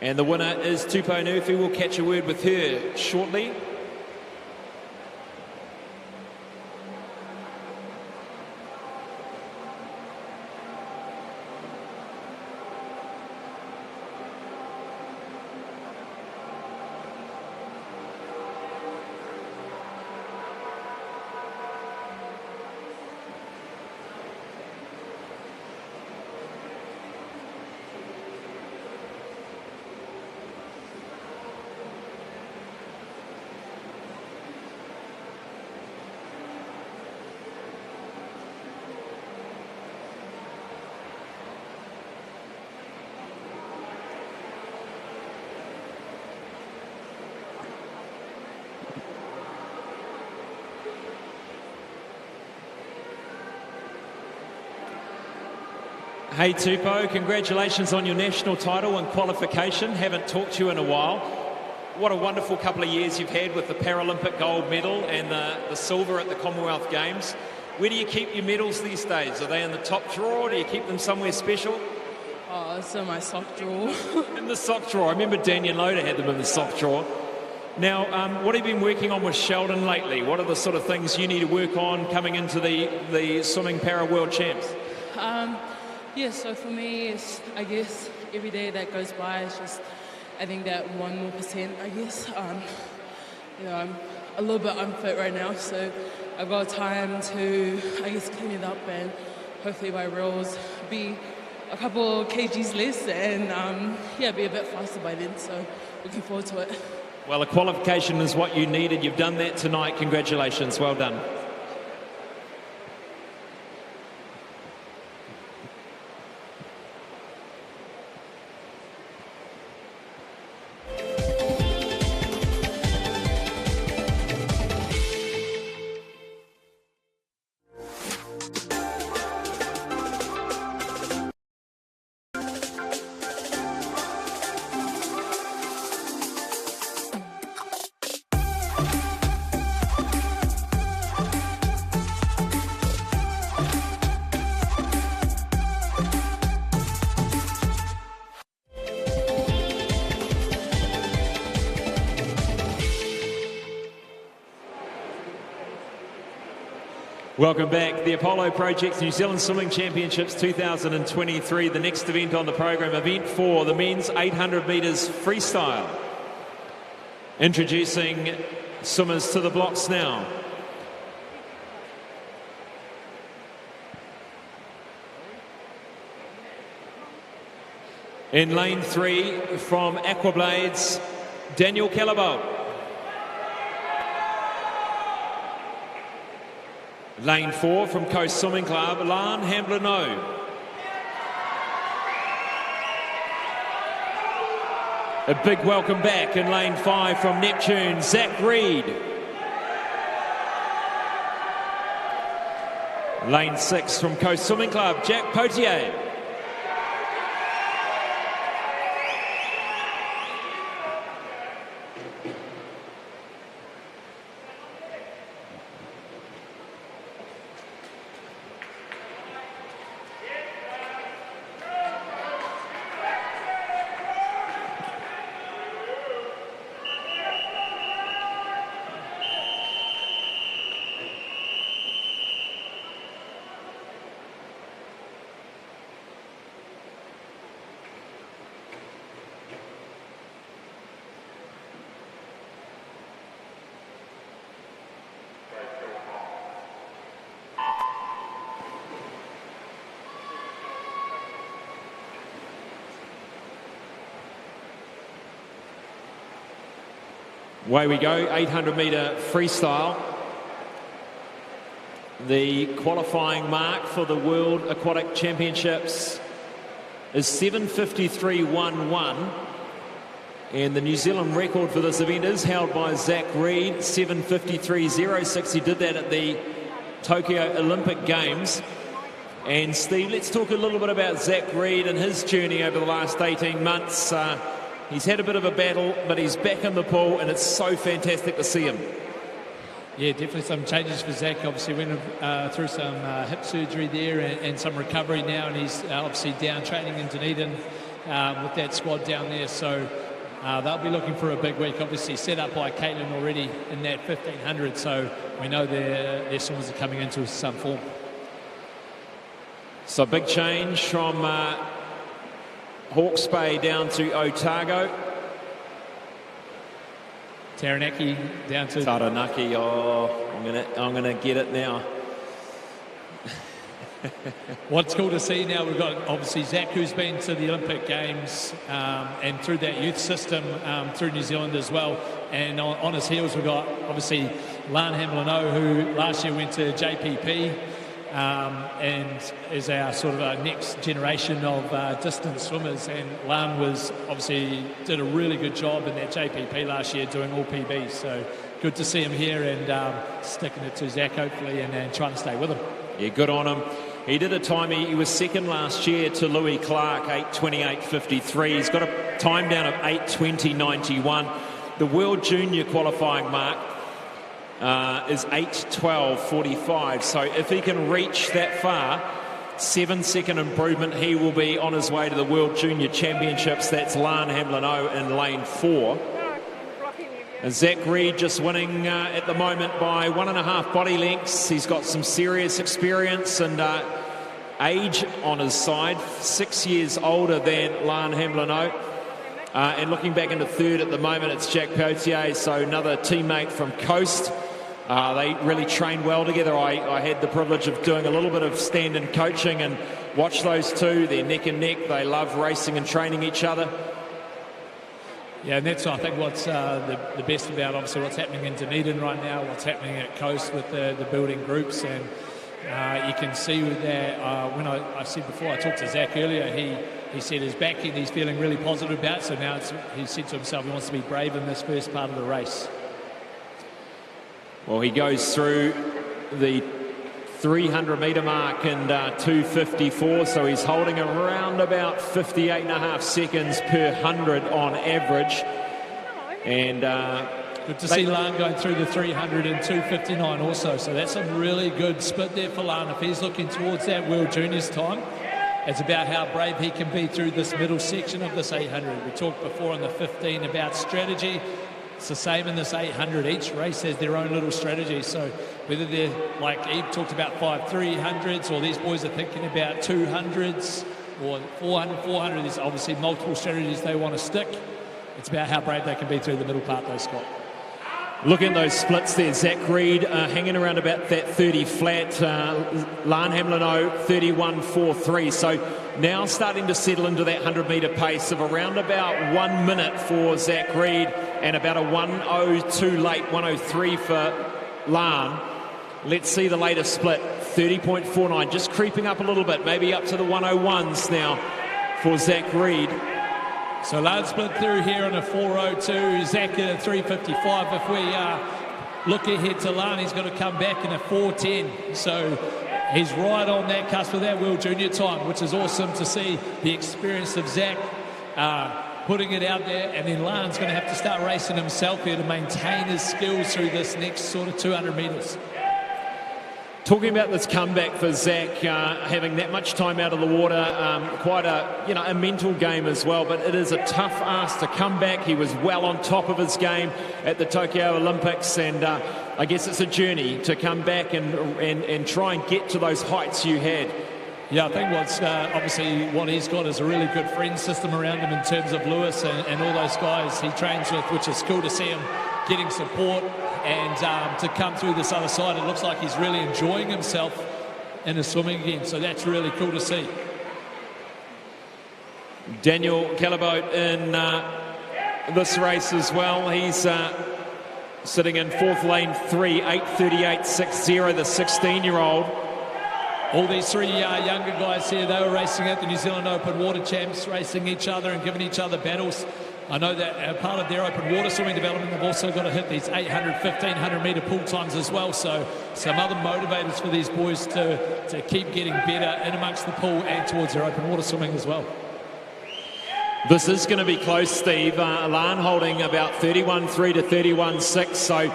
And the winner is Tupou Nufi. We'll catch a word with her shortly. Hey Tupou, congratulations on your national title and qualification. Haven't talked to you in a while. What a wonderful couple of years you've had with the Paralympic gold medal and the silver at the Commonwealth Games. Where do you keep your medals these days? Are they in the top drawer? Do you keep them somewhere special? Oh, it's in my sock drawer. In the sock drawer. I remember Daniel Loader had them in the sock drawer. Now, what have you been working on with Sheldon lately? What are the sort of things you need to work on coming into the swimming para world champs? Yeah, so for me, it's, I guess, every day that goes by is just, I think that 1% more, I guess. You know, I'm a little bit unfit right now, so I've got time to, I guess, clean it up and hopefully by Reels be a couple kgs less and, yeah, be a bit faster by then, so looking forward to it. Well, a qualification is what you needed. You've done that tonight. Congratulations. Well done. Welcome back. The Apollo Project's New Zealand Swimming Championships 2023, the next event on the program, event 4, the men's 800 metres freestyle. Introducing swimmers to the blocks now. In lane 3 from Aquablades, Daniel Calabold. Lane 4 from Coast Swimming Club, Lan Hamblin-O. A big welcome back in lane 5 from Neptune, Zach Reed. Lane 6 from Coast Swimming Club, Jack Potier. Away we go, 800 metre freestyle. The qualifying mark for the World Aquatic Championships is 7:53.11, and the New Zealand record for this event is held by Zach Reed, 7:53.06. He did that at the Tokyo Olympic Games. And Steve, let's talk a little bit about Zach Reed and his journey over the last 18 months. He's had a bit of a battle, but he's back in the pool, and it's so fantastic to see him. Yeah, definitely some changes for Zach. Obviously went through some hip surgery there and some recovery now, and he's obviously down training in Dunedin with that squad down there. So they'll be looking for a big week. Obviously set up by Caitlin already in that 1500, so we know their swimmers are coming into some form. So big change from Hawke's Bay down to Otago. Taranaki down to Taranaki. Oh, I'm gonna get it now. What's cool to see now, we've got obviously Zach, who's been to the Olympic Games and through that youth system through New Zealand as well. And on his heels, we've got obviously Lan Hamblin-O, who last year went to JPP and is our sort of our next generation of distance swimmers. And Lan did a really good job in that JPP last year, doing all PBs. So good to see him here and sticking it to Zach hopefully and trying to stay with him. Yeah, good on him. He did a time, he was second last year to Louis Clark, 8:28.53. He's got a time down of 8:20.91. The World Junior qualifying mark is 8:12.45. So if he can reach that far, 7-second improvement, he will be on his way to the World Junior Championships. That's Lan Hamblin-O in lane 4. And Zach Reed just winning at the moment by 1.5 body lengths. He's got some serious experience and age on his side, 6 years older than Lan Hamblin-O. And looking back into third at the moment, it's Jack Potier, so another teammate from Coast. They really train well together. I had the privilege of doing a little bit of stand-in coaching and watch those two. They're neck and neck. They love racing and training each other. Yeah, and that's, I think, what's the best about, obviously, what's happening in Dunedin right now, what's happening at Coast with the building groups. And you can see with that, when I said before, I talked to Zach earlier, he said his back end he's feeling really positive about. So now he said to himself he wants to be brave in this first part of the race. Well, he goes through the 300-metre mark in 2:54, so he's holding around about 58.5 seconds per 100 on average. And good to see Lan going through the 300 in 2:59 also, so that's a really good split there for Lan. If he's looking towards that World Juniors time, it's about how brave he can be through this middle section of this 800. We talked before in the 15 about strategy. It's the same in this 800. Each race has their own little strategy. So whether they're, like Eve talked about, 5 300s, or these boys are thinking about 200s, or 400, there's obviously multiple strategies they want to stick. It's about how brave they can be through the middle part though, Scott. Looking at those splits there, Zach Reid hanging around about that 30 flat, Lane Hamlin 31.43. So now starting to settle into that 100-metre pace of around about 1 minute for Zach Reid and about a 1:02 late, 1:03 for Lane. Let's see the latest split, 30.49, just creeping up a little bit, maybe up to the 1:01s now for Zach Reid. So Lane split through here on a 4:02, Zach at a 3:55. If we look ahead to Lane, he's got to come back in a 4:10. So he's right on that cusp of that World Junior time, which is awesome to see the experience of Zach putting it out there. And then Lane's going to have to start racing himself here to maintain his skills through this next sort of 200 metres. Talking about this comeback for Zach, having that much time out of the water, quite a mental game as well, but it is a tough ask to come back. He was well on top of his game at the Tokyo Olympics, and I guess it's a journey to come back and try and get to those heights you had. Yeah, I think what's obviously what he's got is a really good friend system around him in terms of Lewis and all those guys he trains with, which is cool to see him getting support and to come through this other side. It looks like he's really enjoying himself in his swimming again, so that's really cool to see. Daniel Calabote in this race as well. He's sitting in fourth lane 3, 8:38.60, the 16-year-old. All these three younger guys here, they were racing at the New Zealand Open Water Champs, racing each other and giving each other battles. I know that part of their open water swimming development, they've also got to hit these 800, 1500 metre pool times as well. So some other motivators for these boys to keep getting better in amongst the pool and towards their open water swimming as well. This is going to be close, Steve. Lane holding about 31.3 to 31.6. So,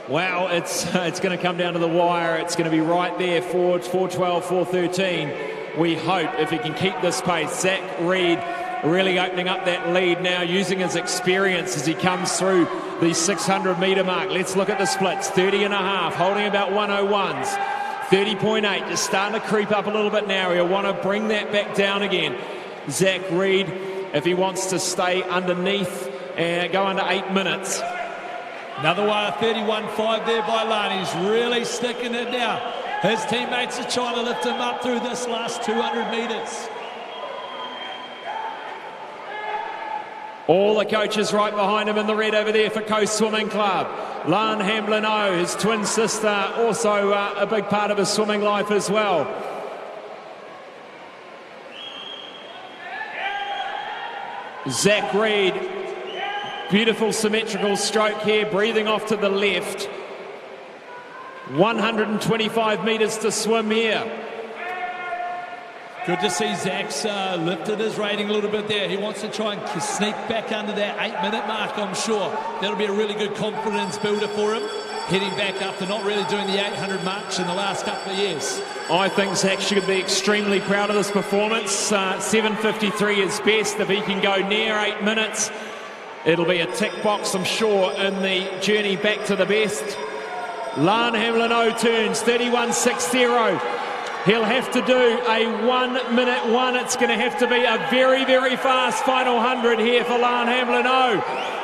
wow, it's going to come down to the wire. It's going to be right there, 4:12, 4:13. We hope if he can keep this pace. Zach Reid really opening up that lead now, using his experience as he comes through the 600 metre mark. Let's look at the splits. 30.5, holding about 1:01s. 30.8, just starting to creep up a little bit now. He'll want to bring that back down again. Zach Reid, if he wants to stay underneath and go under 8 minutes. Another one, 31.5 there by Lane. He's really sticking it now. His teammates are trying to lift him up through this last 200 metres. All the coaches right behind him in the red over there for Coast Swimming Club. Lane Hamlin, his twin sister, also a big part of his swimming life as well. Zach Reid, beautiful symmetrical stroke here, breathing off to the left. 125 metres to swim here. Good to see Zach's lifted his rating a little bit there. He wants to try and sneak back under that 8-minute mark, I'm sure. That'll be a really good confidence builder for him, heading back after not really doing the 800 much in the last couple of years. I think Zach should be extremely proud of this performance. 7:53 is best. If he can go near 8 minutes, it'll be a tick box, I'm sure, in the journey back to the best. Lane Hamlin turns 31.60. He'll have to do a 1:01. It's going to have to be a very, very fast final 100 here for Lane Hamlin.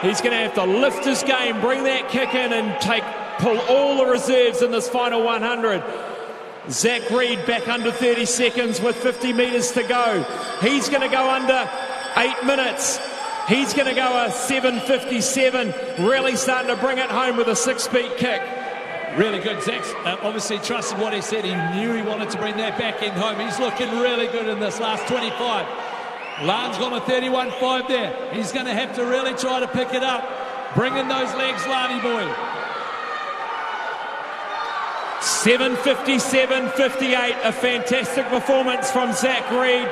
He's going to have to lift his game, bring that kick in and pull all the reserves in this final 100. Zach Reid back under 30 seconds with 50 metres to go. He's going to go under 8 minutes. He's going to go a 7:57, really starting to bring it home with a 6-beat kick. Really good. Zach's obviously trusted what he said. He knew he wanted to bring that back in home. He's looking really good in this last 25. Lane's gone a 31.5 there. He's going to have to really try to pick it up. Bring in those legs, Laney boy. 7:57.58, a fantastic performance from Zach Reid.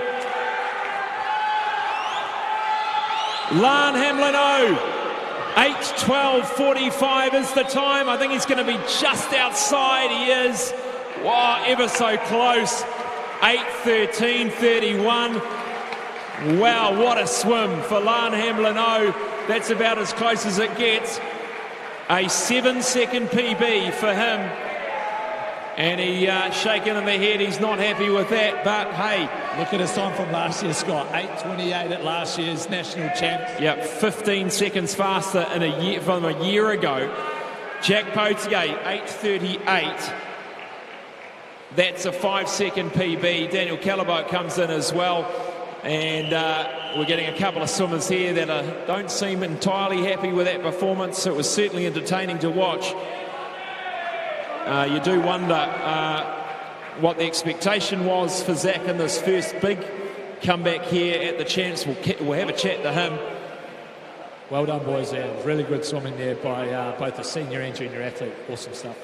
Lane Hamlin 8:12.45 is the time. I think he's going to be just outside. He is. Wow, ever so close. 8:13.31. Wow, what a swim for Lane Hamlin. That's about as close as it gets. A 7-second PB for him. And he shaking in the head. He's not happy with that, but hey. Look at his time from last year, Scott. 8:28 at last year's national champs. Yep, 15 seconds faster in from a year ago. Jack Potier, 8:38. That's a 5-second PB. Daniel Calabote comes in as well. And we're getting a couple of swimmers here that don't seem entirely happy with that performance. It was certainly entertaining to watch. You do wonder what the expectation was for Zach in this first big comeback here at the Champs. We'll have a chat to him. Well done, boys. Yeah, really good swimming there by both the senior and junior athlete. Awesome stuff.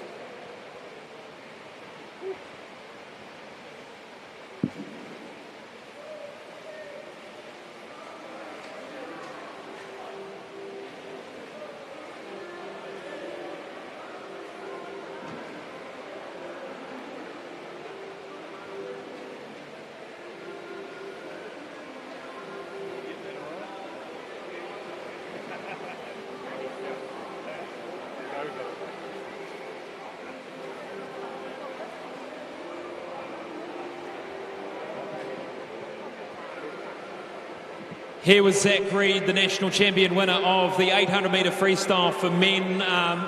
Here was Zach Reid, the national champion winner of the 800-metre freestyle for men.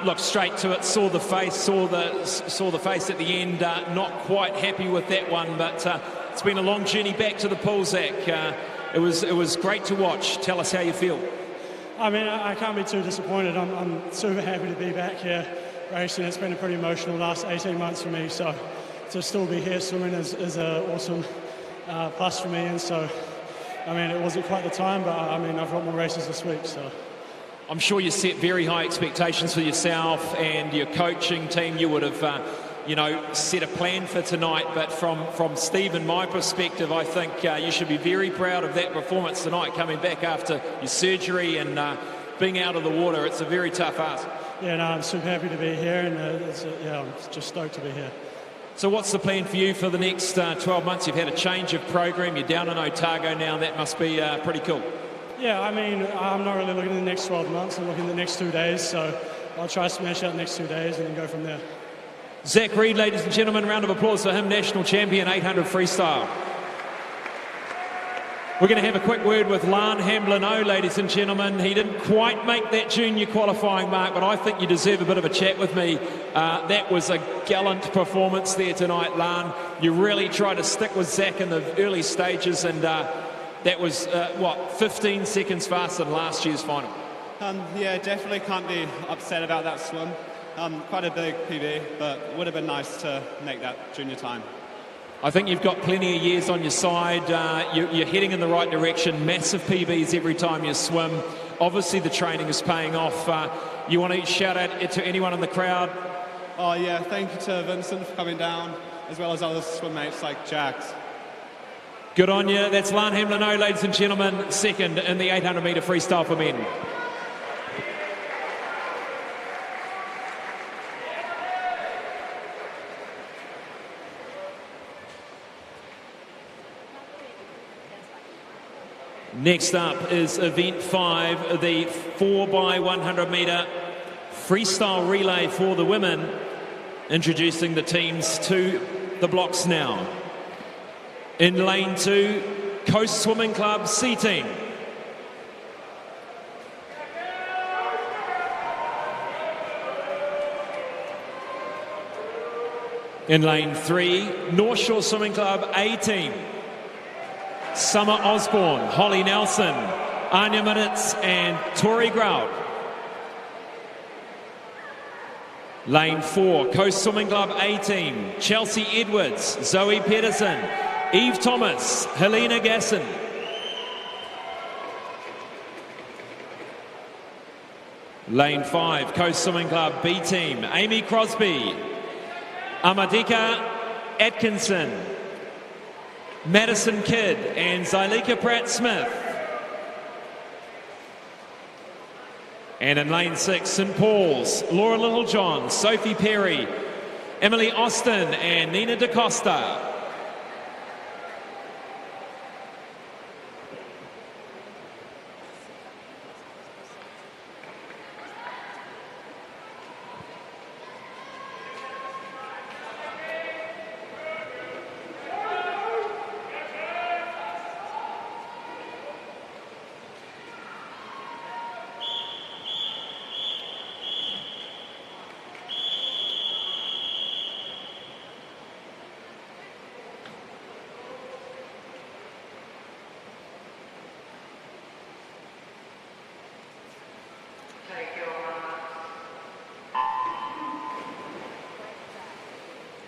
Looked straight to it, saw the face at the end. Not quite happy with that one, but it's been a long journey back to the pool, Zach. It was great to watch. Tell us how you feel. I mean, I can't be too disappointed. I'm super happy to be back here racing. It's been a pretty emotional last 18 months for me, so to still be here swimming is an awesome plus for me. And so, I mean, it wasn't quite the time, but I mean, I've got more races this week, so. I'm sure you set very high expectations for yourself and your coaching team. You would have, set a plan for tonight. But from Steve and my perspective, I think you should be very proud of that performance tonight, coming back after your surgery and being out of the water. It's a very tough ask. Yeah, no, I'm super happy to be here, and I'm just stoked to be here. So what's the plan for you for the next 12 months? You've had a change of program. You're down in Otago now. That must be pretty cool. Yeah, I mean, I'm not really looking at the next 12 months. I'm looking at the next 2 days. So I'll try to smash out the next 2 days and then go from there. Zach Reid, ladies and gentlemen, round of applause for him, national champion, 800 freestyle. We're going to have a quick word with Lan Hamblin-O, ladies and gentlemen. He didn't quite make that junior qualifying mark, but I think you deserve a bit of a chat with me. That was a gallant performance there tonight, Lan. You really tried to stick with Zach in the early stages, and that was, 15 seconds faster than last year's final. Yeah, definitely can't be upset about that swim. Quite a big PB, but it would have been nice to make that junior time. I think you've got plenty of years on your side. You're heading in the right direction. Massive PBs every time you swim. Obviously, the training is paying off. You want to shout out to anyone in the crowd? Oh, yeah, thank you to Vincent for coming down, as well as other swim mates like Jax. Good on you. That's Lan Hamblin-O, ladies and gentlemen, second in the 800-metre freestyle for men. Next up is event 5, the 4x100 metre freestyle relay for the women. Introducing the teams to the blocks now. In lane 2, Coast Swimming Club C team. In lane 3, North Shore Swimming Club A team. Summer Osborne, Holly Nelson, Anya Minitz and Tori Grout. Lane 4, Coast Swimming Club A team, Chelsea Edwards, Zoe Pedersen, Eve Thomas, Helena Gasson. Lane 5, Coast Swimming Club B team, Amy Crosby, Amadika Atkinson, Madison Kidd and Zylika Pratt-Smith. And in lane 6, St Paul's, Laura Littlejohn, Sophie Perry, Emily Austin and Nina DaCosta.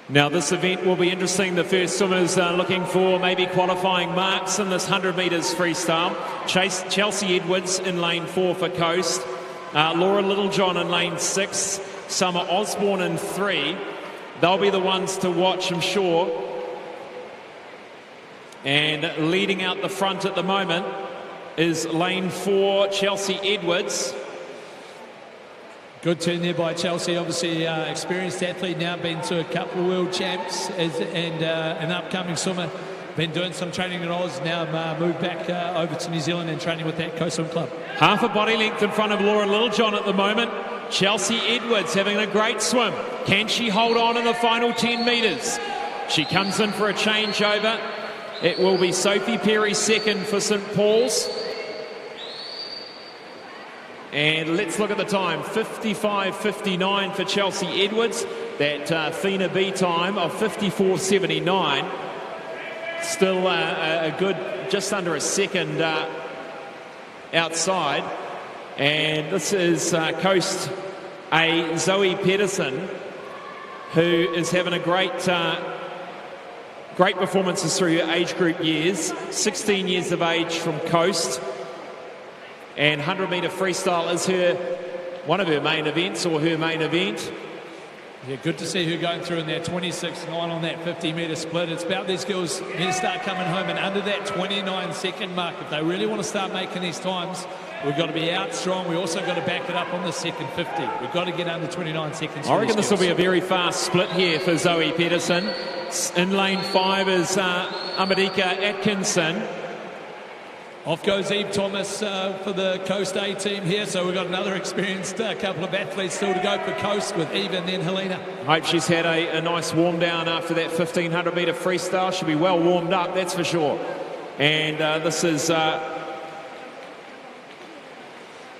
Now this event will be interesting. The first swimmers looking for maybe qualifying marks in this 100 metres freestyle. Chelsea Edwards in lane 4 for Coast. Laura Littlejohn in lane 6. Summer Osborne in 3. They'll be the ones to watch, I'm sure. And leading out the front at the moment is lane 4, Chelsea Edwards. Good turn there by Chelsea, obviously experienced athlete now, been to a couple of world champs and an upcoming swimmer. Been doing some training in Oz, now moved back over to New Zealand and training with that Coast Swim Club. Half a body length in front of Laura Littlejohn at the moment. Chelsea Edwards having a great swim. Can she hold on in the final 10 metres? She comes in for a changeover. It will be Sophie Perry second for St Paul's. And let's look at the time, 55.59 for Chelsea Edwards. That Thina B time of 54.79. Still a good, just under a second outside. And this is Coast A, Zoe Pedersen, who is having a great performances through her age group years. 16 years of age from Coast. And 100 metre freestyle is one of her main events, or her main event. Yeah, good to see her going through in that 26.9 on that 50 metre split. It's about these girls need to start coming home and under that 29-second mark. If they really want to start making these times, we've got to be out strong. We also got to back it up on the second 50. We've got to get under 29 seconds. I reckon this will be a very fast split here for Zoe Pedersen. In lane 5 is Amadika Atkinson. Off goes Eve Thomas for the Coast A team here. So we've got another experienced couple of athletes still to go for Coast with Eve and then Helena. I hope she's had a nice warm down after that 1500 metre freestyle. She'll be well warmed up, that's for sure. And this is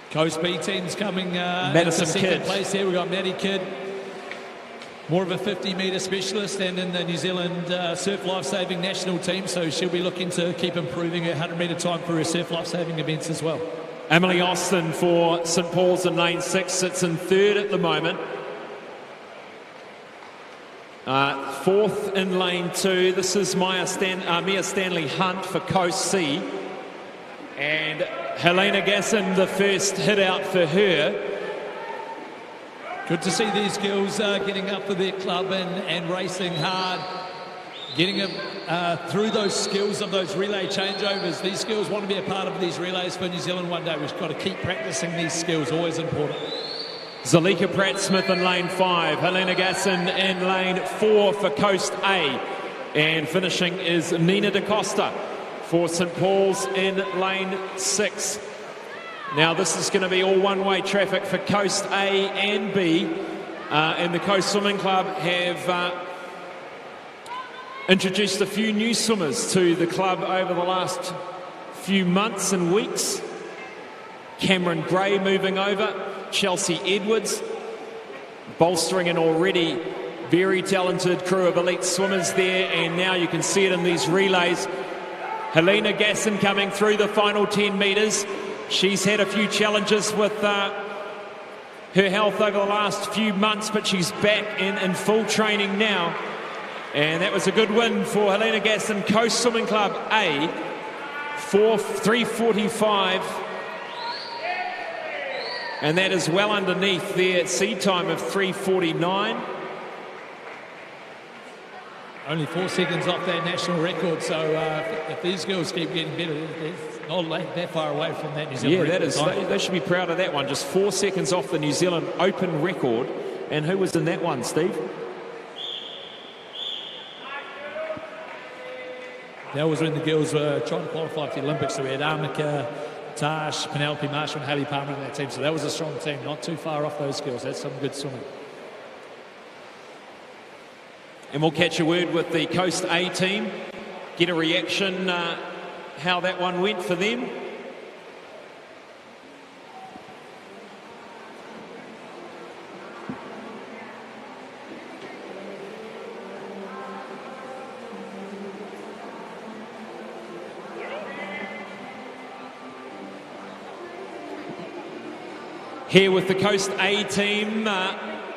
Coast B team's coming Madison into second Kidd. place here. We've got Maddie Kidd, more of a 50 metre specialist, and in the New Zealand surf life-saving national team, so she'll be looking to keep improving her 100 metre time for her surf life-saving events as well. Emily Austin for St Paul's in lane 6 sits in 3rd at the moment. 4th in lane 2, this is Mia Stanley Hunt for Coast C. And Helena Gasson, the first hit out for her. Good to see these girls getting up for their club and racing hard, getting them through those skills of those relay changeovers. These girls want to be a part of these relays for New Zealand one day. We've got to keep practicing these skills, always important. Zalika Pratt-Smith in lane 5, Helena Gasson in lane 4 for Coast A. And finishing is Nina DaCosta for St Paul's in lane 6. Now this is going to be all one-way traffic for Coast A and B, and the Coast Swimming Club have introduced a few new swimmers to the club over the last few months and weeks. Cameron Gray moving over, Chelsea Edwards bolstering an already very talented crew of elite swimmers there, and now you can see it in these relays. Helena Gasson coming through the final 10 metres. She's had a few challenges with her health over the last few months, but she's back in full training now. And that was a good win for Helena Gasson, Coast Swimming Club A, 3:45. And that is well underneath their seed time of 3:49. Only 4 seconds off that national record, so if these girls keep getting better, it's not that far away from that New Zealand record. They should be proud of that one. Just 4 seconds off the New Zealand Open record. And who was in that one, Steve? That was when the girls were trying to qualify for the Olympics. So we had Armika, Tash, Penelope Marshall and Haley Palmer in that team. So that was a strong team, not too far off those girls. That's some good swimming. And we'll catch a word with the Coast A team, get a reaction, how that one went for them. Here with the Coast A team,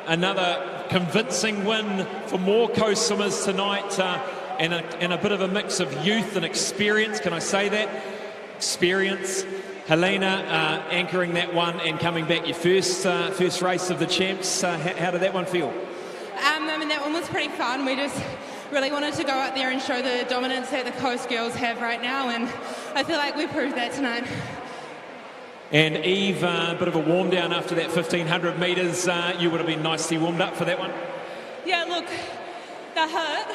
another convincing win for more coast swimmers tonight, and a bit of a mix of youth and experience. Can I say that? Experience. Helena anchoring that one and coming back your first race of the champs. How did that one feel? I mean, that one was pretty fun. We just really wanted to go out there and show the dominance that the coast girls have right now, and I feel like we proved that tonight. And Eve, a bit of a warm down after that 1500 metres. You would have been nicely warmed up for that one. Yeah, look, that hurt.